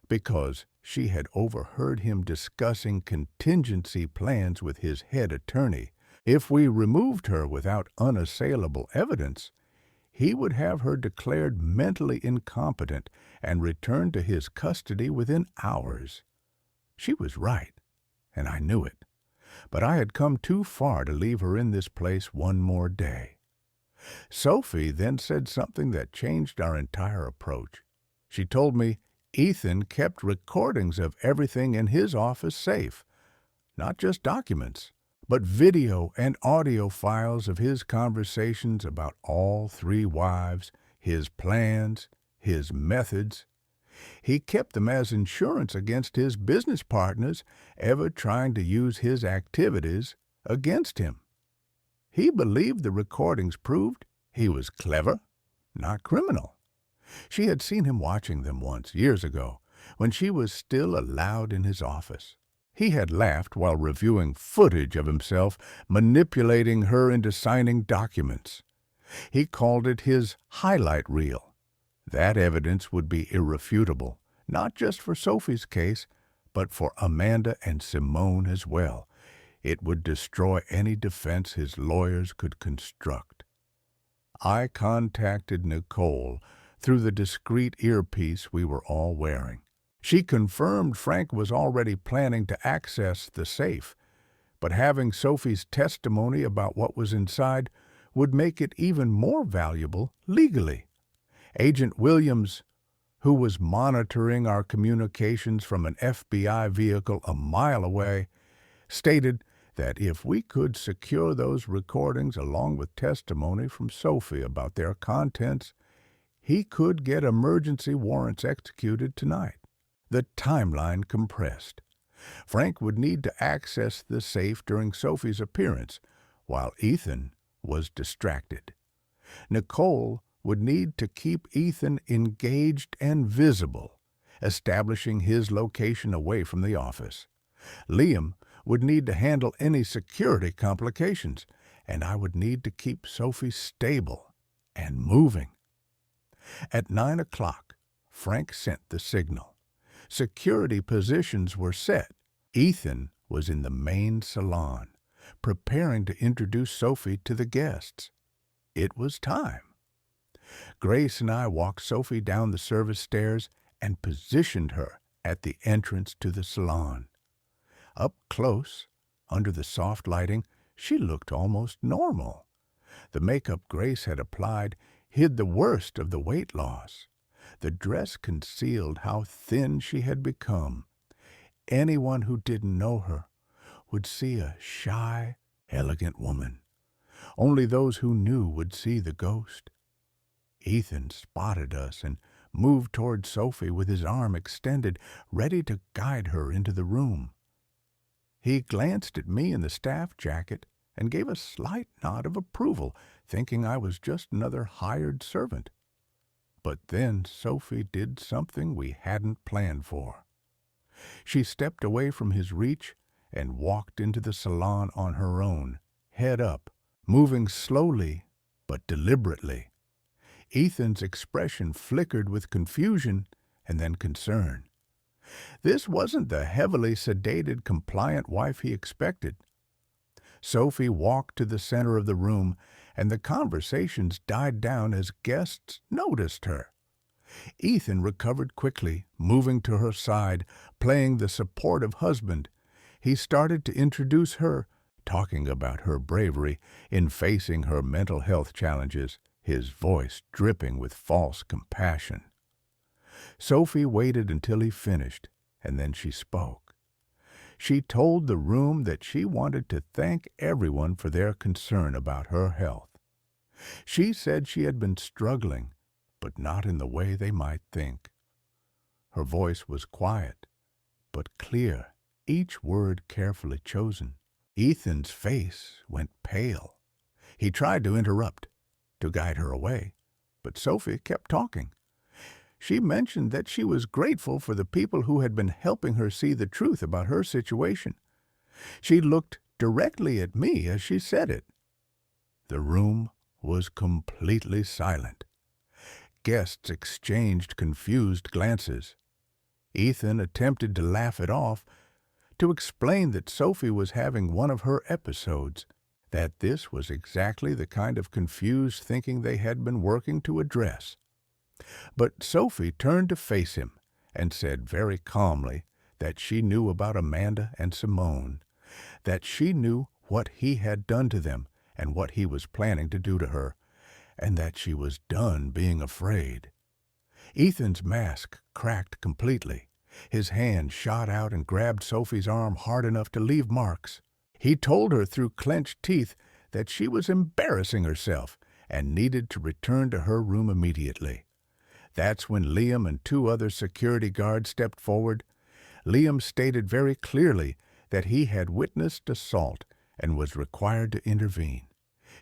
Speaker 1: because she had overheard him discussing contingency plans with his head attorney. If we removed her without unassailable evidence, he would have her declared mentally incompetent and returned to his custody within hours. She was right, and I knew it, but I had come too far to leave her in this place one more day. Sophie then said something that changed our entire approach. She told me Ethan kept recordings of everything in his office safe, not just documents, but video and audio files of his conversations about all three wives, his plans, his methods. He kept them as insurance against his business partners ever trying to use his activities against him. He believed the recordings proved he was clever, not criminal. She had seen him watching them once, years ago, when she was still allowed in his office. He had laughed while reviewing footage of himself manipulating her into signing documents. He called it his highlight reel. That evidence would be irrefutable, not just for Sophie's case, but for Amanda and Simone as well. It would destroy any defense his lawyers could construct. I contacted Nicole through the discreet earpiece we were all wearing. She confirmed Frank was already planning to access the safe, but having Sophie's testimony about what was inside would make it even more valuable legally. Agent Williams, who was monitoring our communications from an FBI vehicle a mile away, stated that if we could secure those recordings along with testimony from Sophie about their contents, he could get emergency warrants executed tonight. The timeline compressed. Frank would need to access the safe during Sophie's appearance, while Ethan was distracted. Nicole would need to keep Ethan engaged and visible, establishing his location away from the office. Liam would need to handle any security complications, and I would need to keep Sophie stable and moving. At 9 o'clock, Frank sent the signal. Security positions were set. Ethan was in the main salon, preparing to introduce Sophie to the guests. It was time. Grace and I walked Sophie down the service stairs and positioned her at the entrance to the salon. Up close, under the soft lighting, she looked almost normal. The makeup Grace had applied hid the worst of the weight loss. The dress concealed how thin she had become. Anyone who didn't know her would see a shy, elegant woman. Only those who knew would see the ghost. Ethan spotted us and moved toward Sophie with his arm extended, ready to guide her into the room. He glanced at me in the staff jacket and gave a slight nod of approval, thinking I was just another hired servant. But then Sophie did something we hadn't planned for. She stepped away from his reach and walked into the salon on her own, head up, moving slowly but deliberately. Ethan's expression flickered with confusion and then concern. This wasn't the heavily sedated, compliant wife he expected. Sophie walked to the center of the room, and the conversations died down as guests noticed her. Ethan recovered quickly, moving to her side, playing the supportive husband. He started to introduce her talking about her bravery in facing her mental health challenges, his voice dripping with false compassion. Sophie waited until he finished, and then she spoke. She told the room that she wanted to thank everyone for their concern about her health. She said she had been struggling, but not in the way they might think. Her voice was quiet, but clear, each word carefully chosen. Ethan's face went pale. He tried to interrupt, to guide her away, but Sophie kept talking. She mentioned that she was grateful for the people who had been helping her see the truth about her situation. She looked directly at me as she said it. The room was completely silent. Guests exchanged confused glances. Ethan attempted to laugh it off, to explain that Sophie was having one of her episodes, that this was exactly the kind of confused thinking they had been working to address. But Sophie turned to face him and said very calmly that she knew about Amanda and Simone, that she knew what he had done to them and what he was planning to do to her, and that she was done being afraid. Ethan's mask cracked completely. His hand shot out and grabbed Sophie's arm hard enough to leave marks. He told her through clenched teeth that she was embarrassing herself and needed to return to her room immediately. That's when Liam and 2 other security guards stepped forward. Liam stated very clearly that he had witnessed assault and was required to intervene.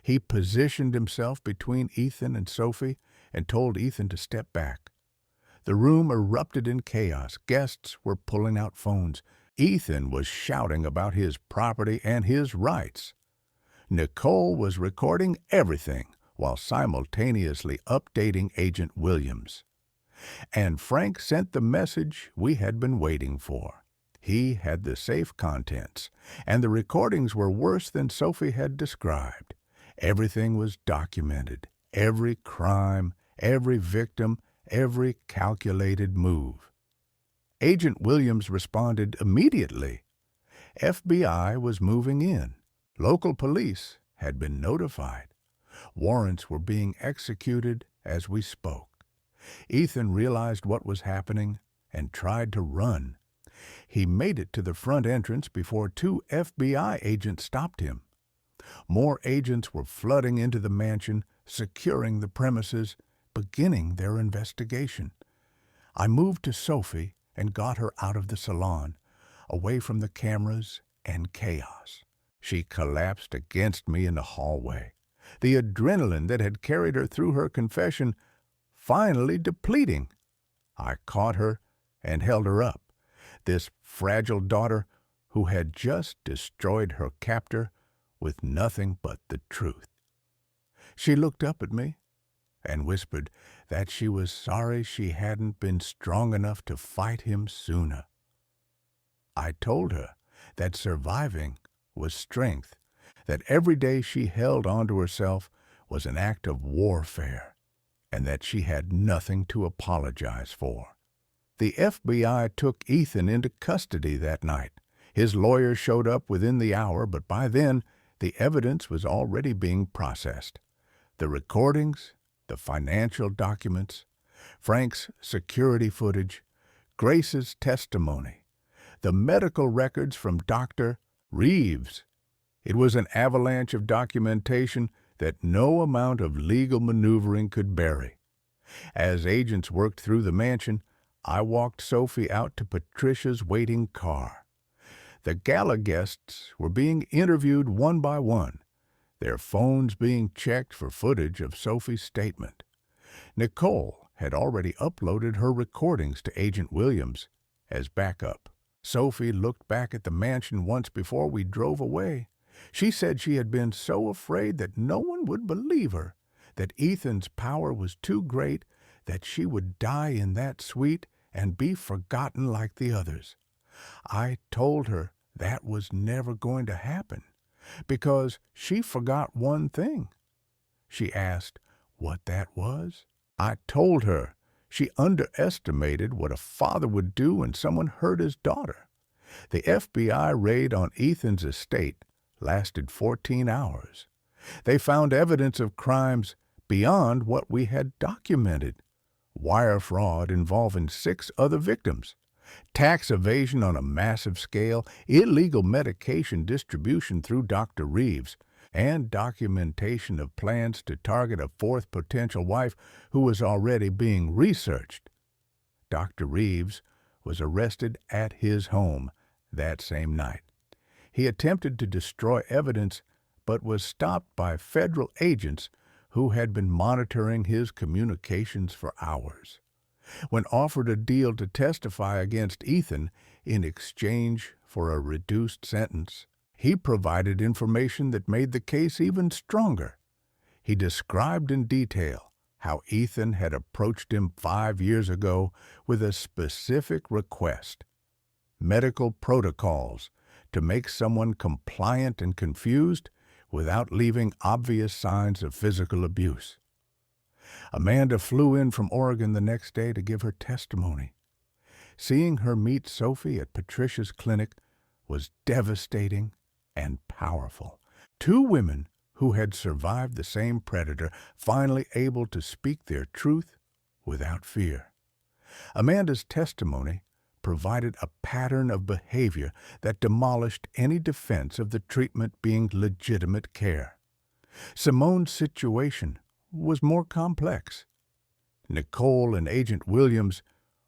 Speaker 1: He positioned himself between Ethan and Sophie and told Ethan to step back. The room erupted in chaos. Guests were pulling out phones. Ethan was shouting about his property and his rights. Nicole was recording everything while simultaneously updating Agent Williams. And Frank sent the message we had been waiting for. He had the safe contents, and the recordings were worse than Sophie had described. Everything was documented, every crime, every victim, every calculated move. Agent Williams responded immediately. FBI was moving in. Local police had been notified. Warrants were being executed as we spoke. Ethan realized what was happening and tried to run. He made it to the front entrance before 2 FBI agents stopped him. More agents were flooding into the mansion, securing the premises, beginning their investigation. I moved to Sophie and got her out of the salon, away from the cameras and chaos. She collapsed against me in the hallway, the adrenaline that had carried her through her confession finally depleting. I caught her and held her up, this fragile daughter who had just destroyed her captor with nothing but the truth. She looked up at me and whispered that she was sorry she hadn't been strong enough to fight him sooner. I told her that surviving was strength, that every day she held onto herself was an act of warfare, and that she had nothing to apologize for. The FBI took Ethan into custody that night. His lawyer showed up within the hour, but by then the evidence was already being processed. The recordings, the financial documents, Frank's security footage, Grace's testimony, the medical records from Dr. Reeves. It was an avalanche of documentation that no amount of legal maneuvering could bury. As agents worked through the mansion, I walked Sophie out to Patricia's waiting car. The gala guests were being interviewed one by one, their phones being checked for footage of Sophie's statement. Nicole had already uploaded her recordings to Agent Williams as backup. Sophie looked back at the mansion once before we drove away. She said she had been so afraid that no one would believe her, that Ethan's power was too great, that she would die in that suite and be forgotten like the others. I told her that was never going to happen, because she forgot one thing. She asked what that was. I told her she underestimated what a father would do when someone hurt his daughter. The FBI raid on Ethan's estate lasted 14 hours. They found evidence of crimes beyond what we had documented. Wire fraud involving 6 other victims, tax evasion on a massive scale, illegal medication distribution through Dr. Reeves, and documentation of plans to target a 4th potential wife who was already being researched. Dr. Reeves was arrested at his home that same night. He attempted to destroy evidence but was stopped by federal agents who had been monitoring his communications for hours. When offered a deal to testify against Ethan in exchange for a reduced sentence, he provided information that made the case even stronger. He described in detail how Ethan had approached him 5 years ago with a specific request: medical protocols to make someone compliant and confused without leaving obvious signs of physical abuse. Amanda flew in from Oregon the next day to give her testimony. Seeing her meet Sophie at Patricia's clinic was devastating and powerful. 2 women who had survived the same predator, finally able to speak their truth without fear. Amanda's testimony provided a pattern of behavior that demolished any defense of the treatment being legitimate care. Simone's situation was more complex. Nicole and Agent Williams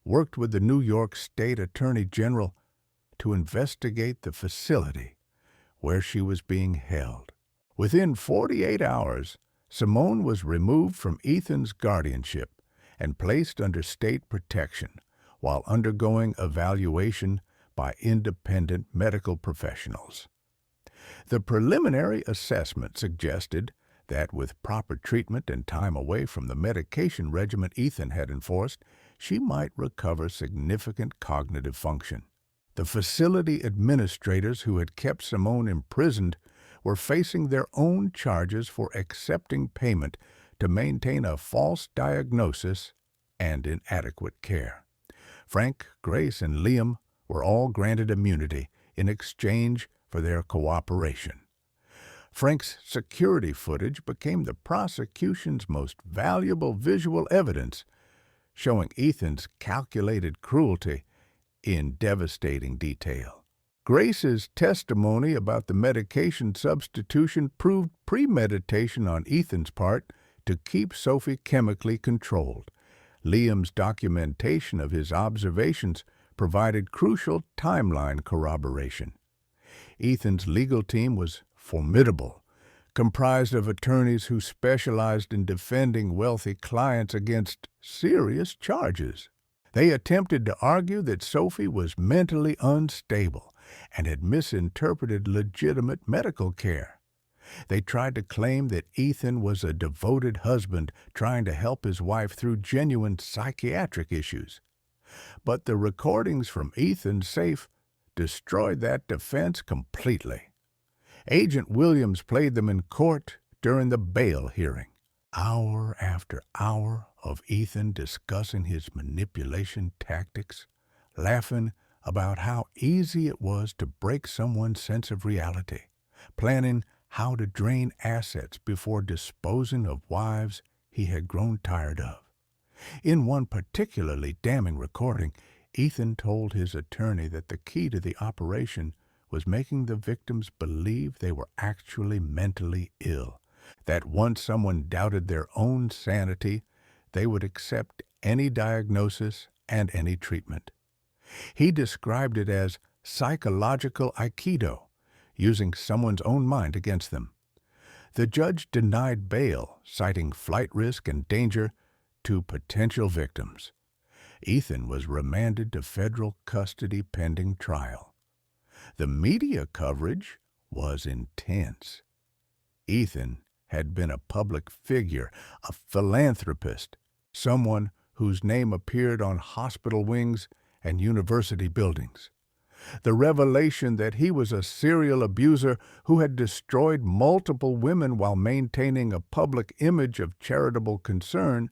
Speaker 1: worked with the New York State Attorney General to investigate the facility where she was being held. Within 48 hours, Simone was removed from Ethan's guardianship and placed under state protection while undergoing evaluation by independent medical professionals. The preliminary assessment suggested that with proper treatment and time away from the medication regimen Ethan had enforced, she might recover significant cognitive function. The facility administrators who had kept Simone imprisoned were facing their own charges for accepting payment to maintain a false diagnosis and inadequate care. Frank, Grace, and Liam were all granted immunity in exchange for their cooperation. Frank's security footage became the prosecution's most valuable visual evidence, showing Ethan's calculated cruelty in devastating detail. Grace's testimony about the medication substitution proved premeditation on Ethan's part to keep Sophie chemically controlled. Liam's documentation of his observations provided crucial timeline corroboration. Ethan's legal team was formidable, comprised of attorneys who specialized in defending wealthy clients against serious charges. They attempted to argue that Sophie was mentally unstable and had misinterpreted legitimate medical care. They tried to claim that Ethan was a devoted husband trying to help his wife through genuine psychiatric issues. But the recordings from Ethan's safe destroyed that defense completely. Agent Williams played them in court during the bail hearing. Hour after hour of Ethan discussing his manipulation tactics, laughing about how easy it was to break someone's sense of reality, planning how to drain assets before disposing of wives he had grown tired of. In one particularly damning recording, Ethan told his attorney that the key to the operation was making the victims believe they were actually mentally ill, that once someone doubted their own sanity, they would accept any diagnosis and any treatment. He described it as psychological aikido, using someone's own mind against them. The judge denied bail, citing flight risk and danger to potential victims. Ethan was remanded to federal custody pending trial. The media coverage was intense. Ethan had been a public figure, a philanthropist, someone whose name appeared on hospital wings and university buildings. The revelation that he was a serial abuser who had destroyed multiple women while maintaining a public image of charitable concern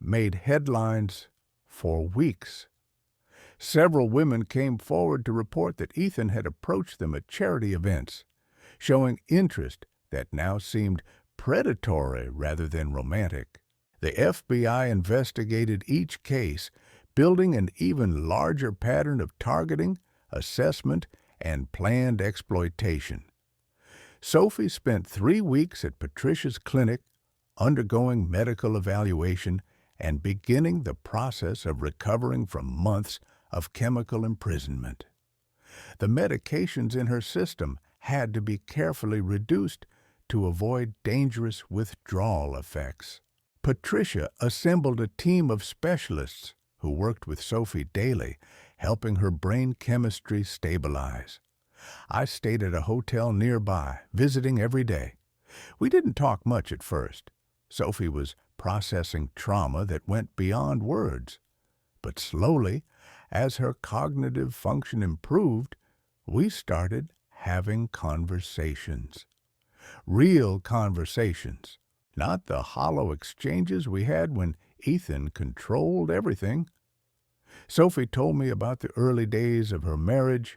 Speaker 1: made headlines for weeks. Several women came forward to report that Ethan had approached them at charity events, showing interest that now seemed predatory rather than romantic. The FBI investigated each case, building an even larger pattern of targeting, assessment, and planned exploitation. Sophie spent 3 weeks at Patricia's clinic, undergoing medical evaluation and beginning the process of recovering from months of chemical imprisonment. The medications in her system had to be carefully reduced to avoid dangerous withdrawal effects. Patricia assembled a team of specialists who worked with Sophie daily, helping her brain chemistry stabilize. I stayed at a hotel nearby, visiting every day. We didn't talk much at first. Sophie was processing trauma that went beyond words. But slowly, as her cognitive function improved, we started having conversations. Real conversations, not the hollow exchanges we had when Ethan controlled everything. Sophie told me about the early days of her marriage,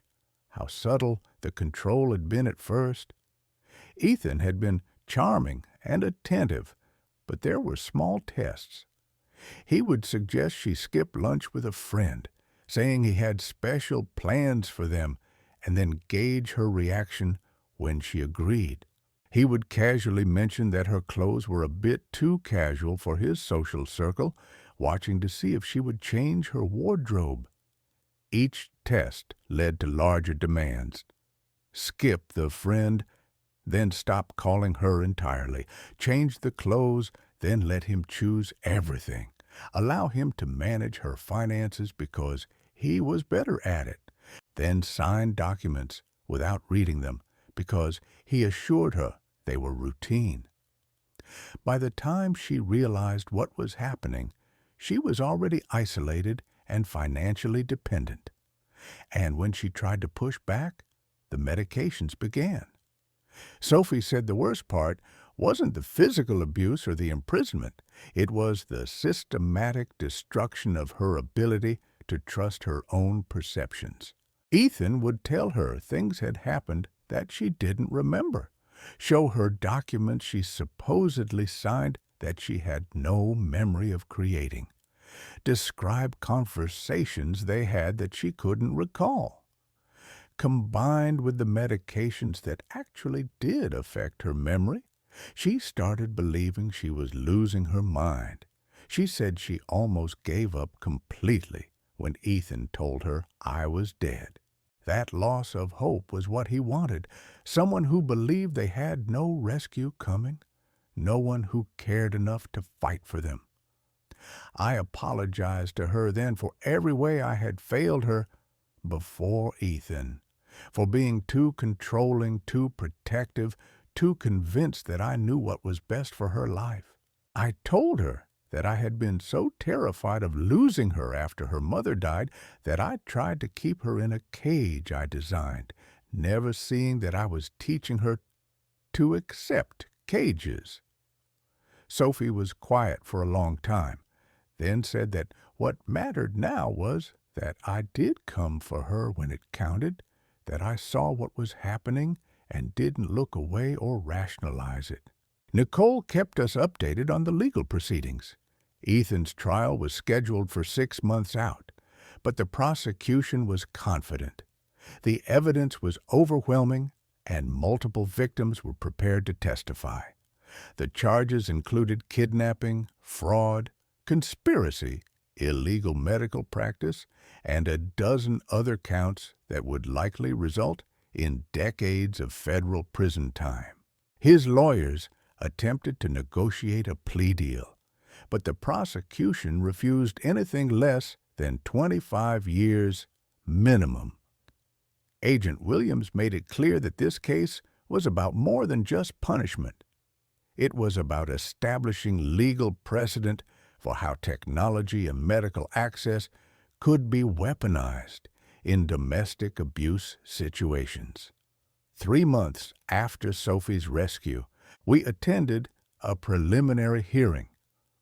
Speaker 1: how subtle the control had been at first. Ethan had been charming and attentive, but there were small tests. He would suggest she skip lunch with a friend, saying he had special plans for them, and then gauge her reaction when she agreed. He would casually mention that her clothes were a bit too casual for his social circle, watching to see if she would change her wardrobe. Each test led to larger demands. Skip the friend, then stop calling her entirely. Change the clothes, then let him choose everything. Allow him to manage her finances because he was better at it. Then sign documents without reading them because he assured her they were routine. By the time she realized what was happening, she was already isolated and financially dependent. And when she tried to push back, the medications began. Sophie said the worst part wasn't the physical abuse or the imprisonment. It was the systematic destruction of her ability to trust her own perceptions. Ethan would tell her things had happened that she didn't remember, show her documents she supposedly signed that she had no memory of creating, describe conversations they had that she couldn't recall. Combined with the medications that actually did affect her memory, she started believing she was losing her mind. She said she almost gave up completely when Ethan told her I was dead. That loss of hope was what he wanted, someone who believed they had no rescue coming, no one who cared enough to fight for them. I apologized to her then for every way I had failed her before Ethan, for being too controlling, too protective, too convinced that I knew what was best for her life. I told her that I had been so terrified of losing her after her mother died that I tried to keep her in a cage I designed, never seeing that I was teaching her to accept cages. Sophie was quiet for a long time, then said that what mattered now was that I did come for her when it counted, that I saw what was happening and didn't look away or rationalize it. Nicole kept us updated on the legal proceedings. Ethan's trial was scheduled for 6 months out, but the prosecution was confident. The evidence was overwhelming, and multiple victims were prepared to testify. The charges included kidnapping, fraud, conspiracy, illegal medical practice, and a dozen other counts that would likely result in decades of federal prison time. His lawyers attempted to negotiate a plea deal, but the prosecution refused anything less than 25 years minimum. Agent Williams made it clear that this case was about more than just punishment. It was about establishing legal precedent for how technology and medical access could be weaponized in domestic abuse situations. 3 months after Sophie's rescue, we attended a preliminary hearing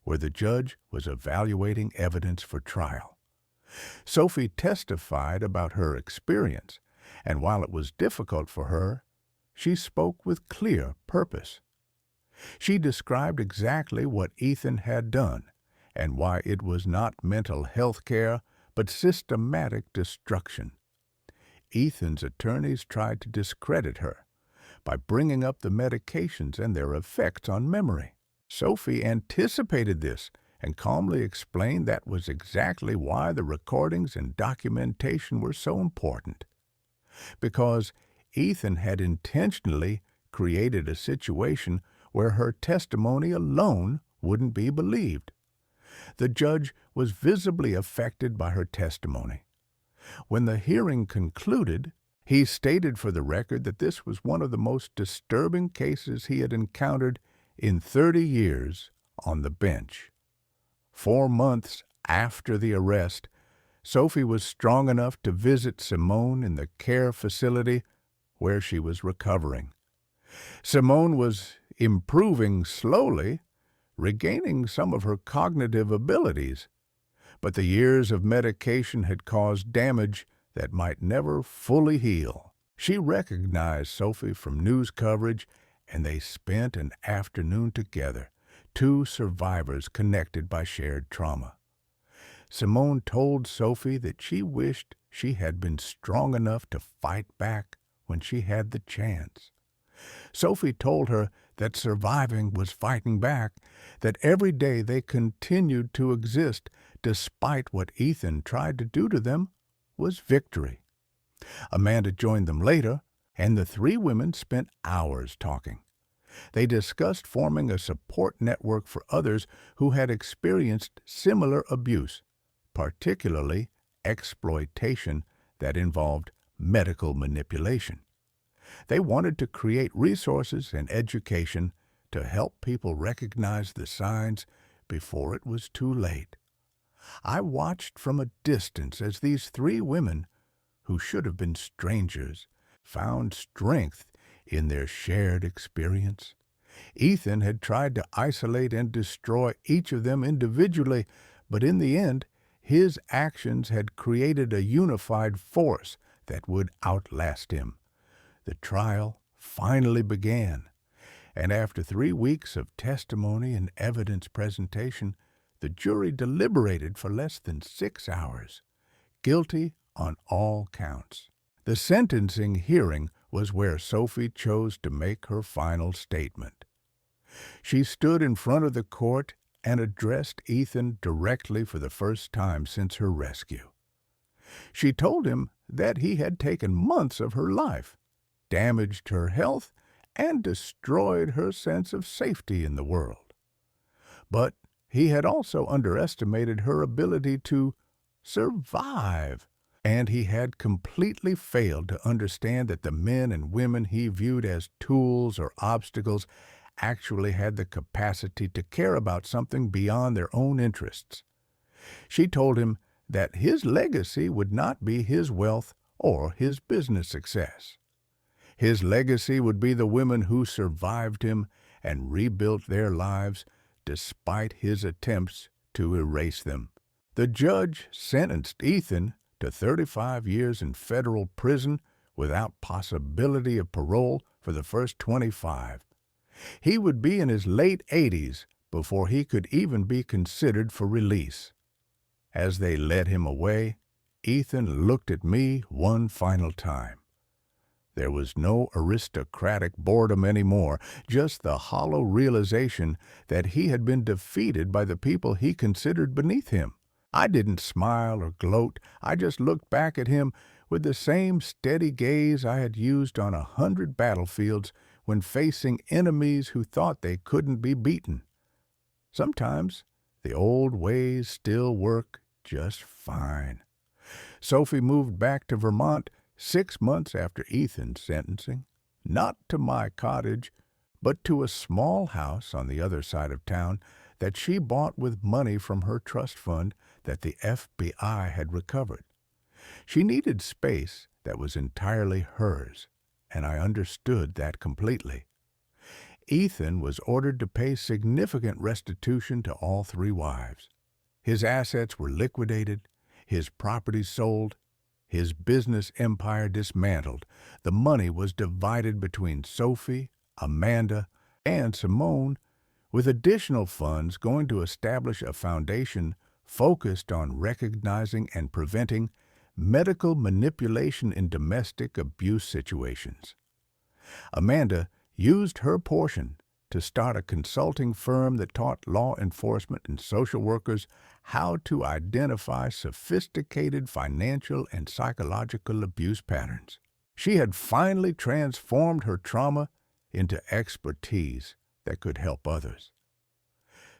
Speaker 1: where the judge was evaluating evidence for trial. Sophie testified about her experience, and while it was difficult for her, she spoke with clear purpose. She described exactly what Ethan had done and why it was not mental health care, but systematic destruction. Ethan's attorneys tried to discredit her by bringing up the medications and their effects on memory. Sophie anticipated this and calmly explained that was exactly why the recordings and documentation were so important. Because Ethan had intentionally created a situation where her testimony alone wouldn't be believed. The judge was visibly affected by her testimony. When the hearing concluded, he stated for the record that this was one of the most disturbing cases he had encountered in 30 years on the bench. 4 months after the arrest, Sophie was strong enough to visit Simone in the care facility where she was recovering. Simone was improving slowly, regaining some of her cognitive abilities, but the years of medication had caused damage that might never fully heal. She recognized Sophie from news coverage, and they spent an afternoon together, two survivors connected by shared trauma. Simone told Sophie that she wished she had been strong enough to fight back when she had the chance. Sophie told her that surviving was fighting back, that every day they continued to exist despite what Ethan tried to do to them was victory. Amanda joined them later, and the three women spent hours talking. They discussed forming a support network for others who had experienced similar abuse, particularly exploitation that involved medical manipulation. They wanted to create resources and education to help people recognize the signs before it was too late. I watched from a distance as these three women, who should have been strangers, found strength in their shared experience. Ethan had tried to isolate and destroy each of them individually, but in the end, his actions had created a unified force that would outlast him. The trial finally began, and after 3 weeks of testimony and evidence presentation, the jury deliberated for less than 6 hours, guilty on all counts. The sentencing hearing was where Sophie chose to make her final statement. She stood in front of the court and addressed Ethan directly for the first time since her rescue. She told him that he had taken months of her life, damaged her health, and destroyed her sense of safety in the world. But he had also underestimated her ability to survive, and he had completely failed to understand that the men and women he viewed as tools or obstacles actually had the capacity to care about something beyond their own interests. She told him that his legacy would not be his wealth or his business success. His legacy would be the women who survived him and rebuilt their lives despite his attempts to erase them. The judge sentenced Ethan to 35 years in federal prison without possibility of parole for the first 25. He would be in his late 80s before he could even be considered for release. As they led him away, Ethan looked at me one final time. There was no aristocratic boredom anymore, just the hollow realization that he had been defeated by the people he considered beneath him. I didn't smile or gloat. I just looked back at him with the same steady gaze I had used on 100 battlefields when facing enemies who thought they couldn't be beaten. Sometimes the old ways still work just fine. Sophie moved back to Vermont 6 months after Ethan's sentencing, not to my cottage, but to a small house on the other side of town that she bought with money from her trust fund that the FBI had recovered. She needed space that was entirely hers, and I understood that completely. Ethan was ordered to pay significant restitution to all three wives. His assets were liquidated, his property sold, His business empire dismantled. The money was divided between Sophie, Amanda, and Simone, with additional funds going to establish a foundation focused on recognizing and preventing medical manipulation in domestic abuse situations. Amanda used her portion to start a consulting firm that taught law enforcement and social workers how to identify sophisticated financial and psychological abuse patterns. She had finally transformed her trauma into expertise that could help others.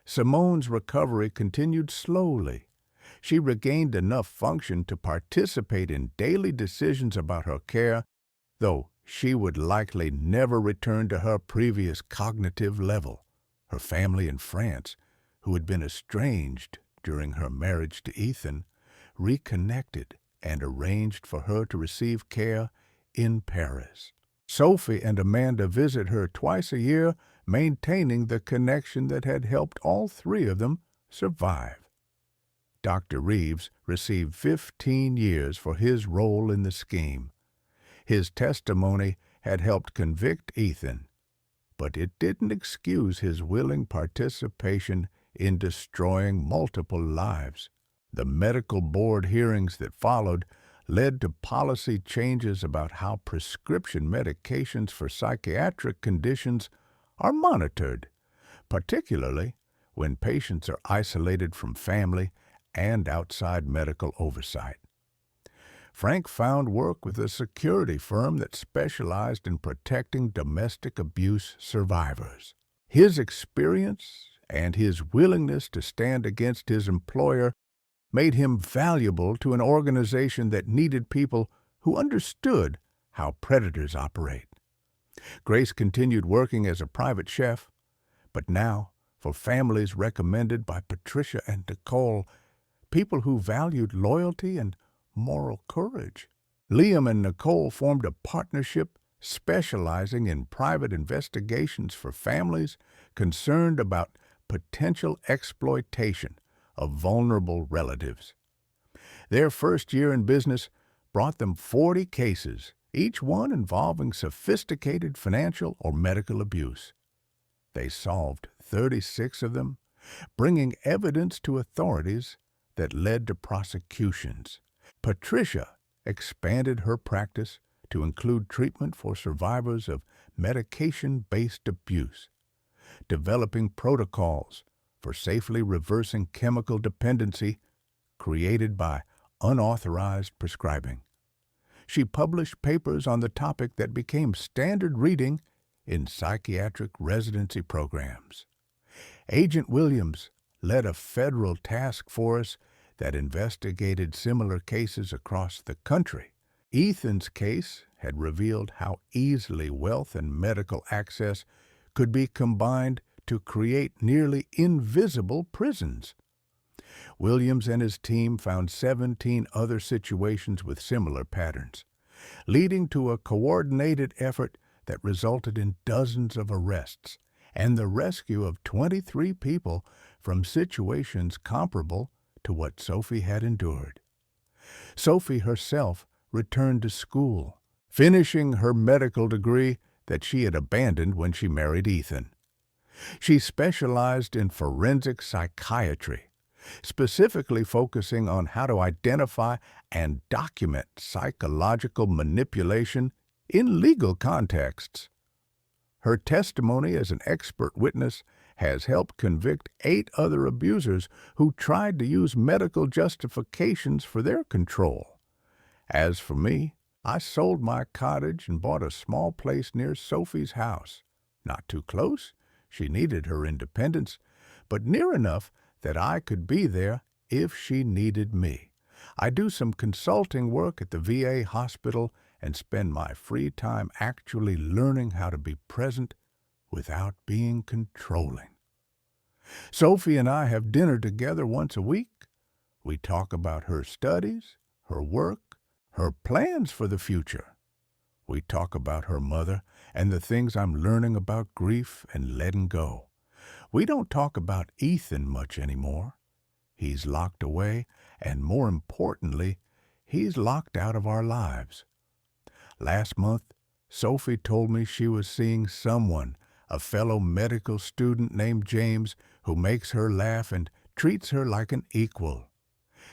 Speaker 1: Simone's recovery continued slowly. She regained enough function to participate in daily decisions about her care, though she would likely never return to her previous cognitive level. Her family in France, who had been estranged during her marriage to Ethan, reconnected and arranged for her to receive care in Paris. Sophie and Amanda visit her twice a year, maintaining the connection that had helped all three of them survive. Dr. Reeves received 15 years for his role in the scheme. His testimony had helped convict Ethan, but it didn't excuse his willing participation in destroying multiple lives. The medical board hearings that followed led to policy changes about how prescription medications for psychiatric conditions are monitored, particularly when patients are isolated from family and outside medical oversight. Frank found work with a security firm that specialized in protecting domestic abuse survivors. His experience and his willingness to stand against his employer made him valuable to an organization that needed people who understood how predators operate. Grace continued working as a private chef, but now for families recommended by Patricia and Nicole, people who valued loyalty and moral courage. Liam and Nicole formed a partnership specializing in private investigations for families concerned about potential exploitation of vulnerable relatives. Their first year in business brought them 40 cases, each one involving sophisticated financial or medical abuse. They solved 36 of them, bringing evidence to authorities that led to prosecutions. Patricia expanded her practice to include treatment for survivors of medication-based abuse, developing protocols for safely reversing chemical dependency created by unauthorized prescribing. She published papers on the topic that became standard reading in psychiatric residency programs. Agent Williams led a federal task force that investigated similar cases across the country. Ethan's case had revealed how easily wealth and medical access could be combined to create nearly invisible prisons. Williams and his team found 17 other situations with similar patterns, leading to a coordinated effort that resulted in dozens of arrests and the rescue of 23 people from situations comparable to what Sophie had endured. Sophie herself returned to school, finishing her medical degree that she had abandoned when she married Ethan. She specialized in forensic psychiatry, specifically focusing on how to identify and document psychological manipulation in legal contexts. Her testimony as an expert witness has helped convict 8 other abusers who tried to use medical justifications for their control. As for me, I sold my cottage and bought a small place near Sophie's house. Not too close, she needed her independence, but near enough that I could be there if she needed me. I do some consulting work at the VA hospital and spend my free time actually learning how to be present without being controlling. Sophie and I have dinner together once a week. We talk about her studies, her work, her plans for the future. We talk about her mother and the things I'm learning about grief and letting go. We don't talk about Ethan much anymore. He's locked away, and more importantly, he's locked out of our lives. Last month, Sophie told me she was seeing someone, a fellow medical student named James, who makes her laugh and treats her like an equal.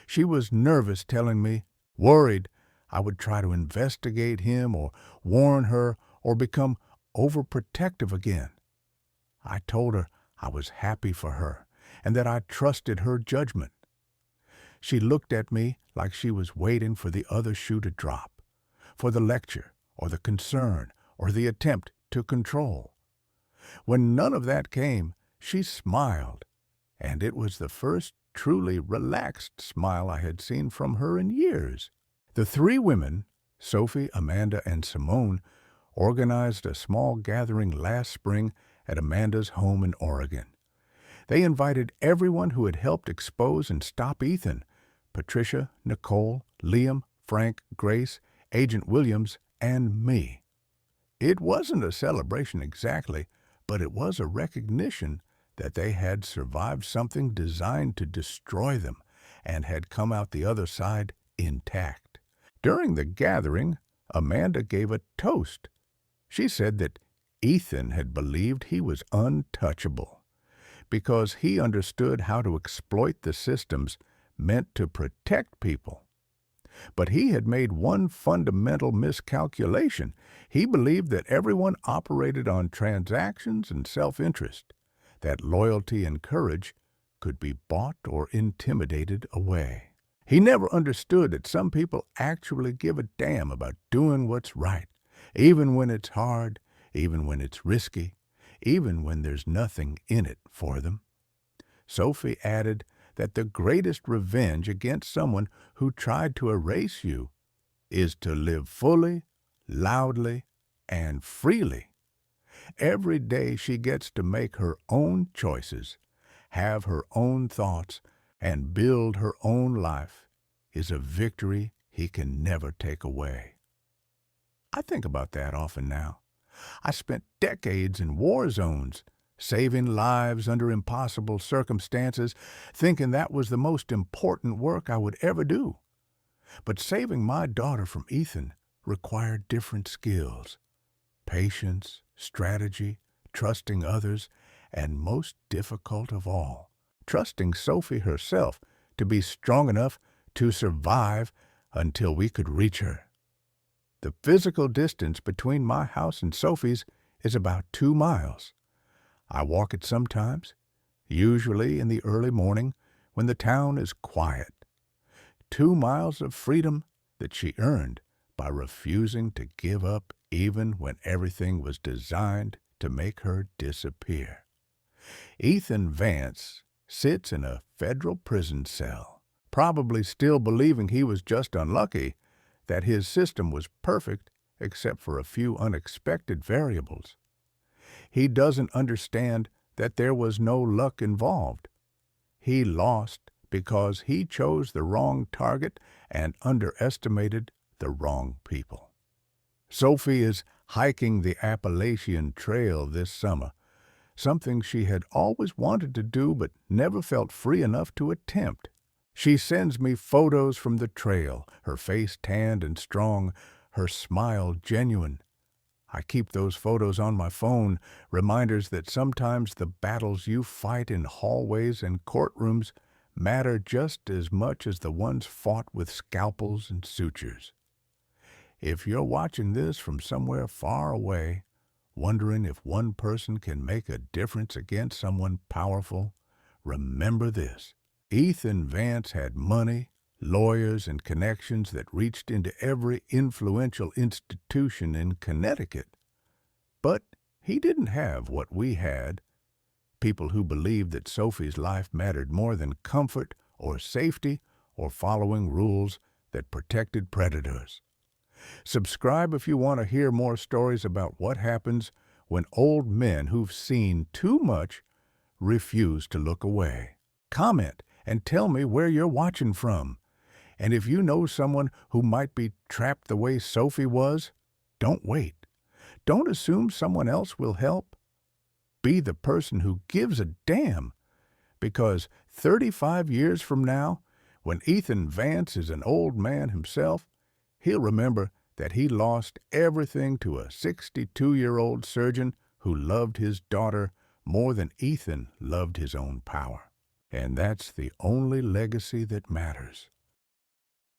Speaker 1: She was nervous telling me, worried I would try to investigate him or warn her or become overprotective again. I told her I was happy for her and that I trusted her judgment. She looked at me like she was waiting for the other shoe to drop, for the lecture or the concern or the attempt to control. When none of that came, she smiled, and it was the first truly relaxed smile I had seen from her in years. The three women, Sophie, Amanda, and Simone, organized a small gathering last spring at Amanda's home in Oregon. They invited everyone who had helped expose and stop Ethan: Patricia, Nicole, Liam, Frank, Grace, Agent Williams, and me. It wasn't a celebration exactly, but it was a recognition that they had survived something designed to destroy them and had come out the other side intact. During the gathering, Amanda gave a toast. She said that Ethan had believed he was untouchable because he understood how to exploit the systems meant to protect people. But he had made one fundamental miscalculation. He believed that everyone operated on transactions and self-interest, that loyalty and courage could be bought or intimidated away. He never understood that some people actually give a damn about doing what's right, even when it's hard, even when it's risky, even when there's nothing in it for them. Sophie added that the greatest revenge against someone who tried to erase you is to live fully, loudly, and freely. Every day she gets to make her own choices, have her own thoughts, and build her own life is a victory he can never take away. I think about that often now. I spent decades in war zones, saving lives under impossible circumstances, thinking that was the most important work I would ever do. But saving my daughter from Ethan required different skills: patience, strategy, trusting others, and most difficult of all, trusting Sophie herself to be strong enough to survive until we could reach her. The physical distance between my house and Sophie's is about 2 miles. I walk it sometimes, usually in the early morning when the town is quiet. 2 miles of freedom that she earned by refusing to give up even when everything was designed to make her disappear. Ethan Vance sits in a federal prison cell, probably still believing he was just unlucky, that his system was perfect except for a few unexpected variables. He doesn't understand that there was no luck involved. He lost because he chose the wrong target and underestimated the wrong people. Sophie is hiking the Appalachian Trail this summer, something she had always wanted to do but never felt free enough to attempt. She sends me photos from the trail, her face tanned and strong, her smile genuine. I keep those photos on my phone, reminders that sometimes the battles you fight in hallways and courtrooms matter just as much as the ones fought with scalpels and sutures. If you're watching this from somewhere far away, wondering if one person can make a difference against someone powerful, remember this: Ethan Vance had money, lawyers, and connections that reached into every influential institution in Connecticut. But he didn't have what we had: people who believed that Sophie's life mattered more than comfort or safety or following rules that protected predators. Subscribe if you want to hear more stories about what happens when old men who've seen too much refuse to look away. Comment and tell me where you're watching from. And if you know someone who might be trapped the way Sophie was, don't wait. Don't assume someone else will help. Be the person who gives a damn, because 35 years from now, When Ethan Vance is an old man himself, he'll remember that he lost everything to a 62-year-old surgeon who loved his daughter more than Ethan loved his own power. And that's the only legacy that matters.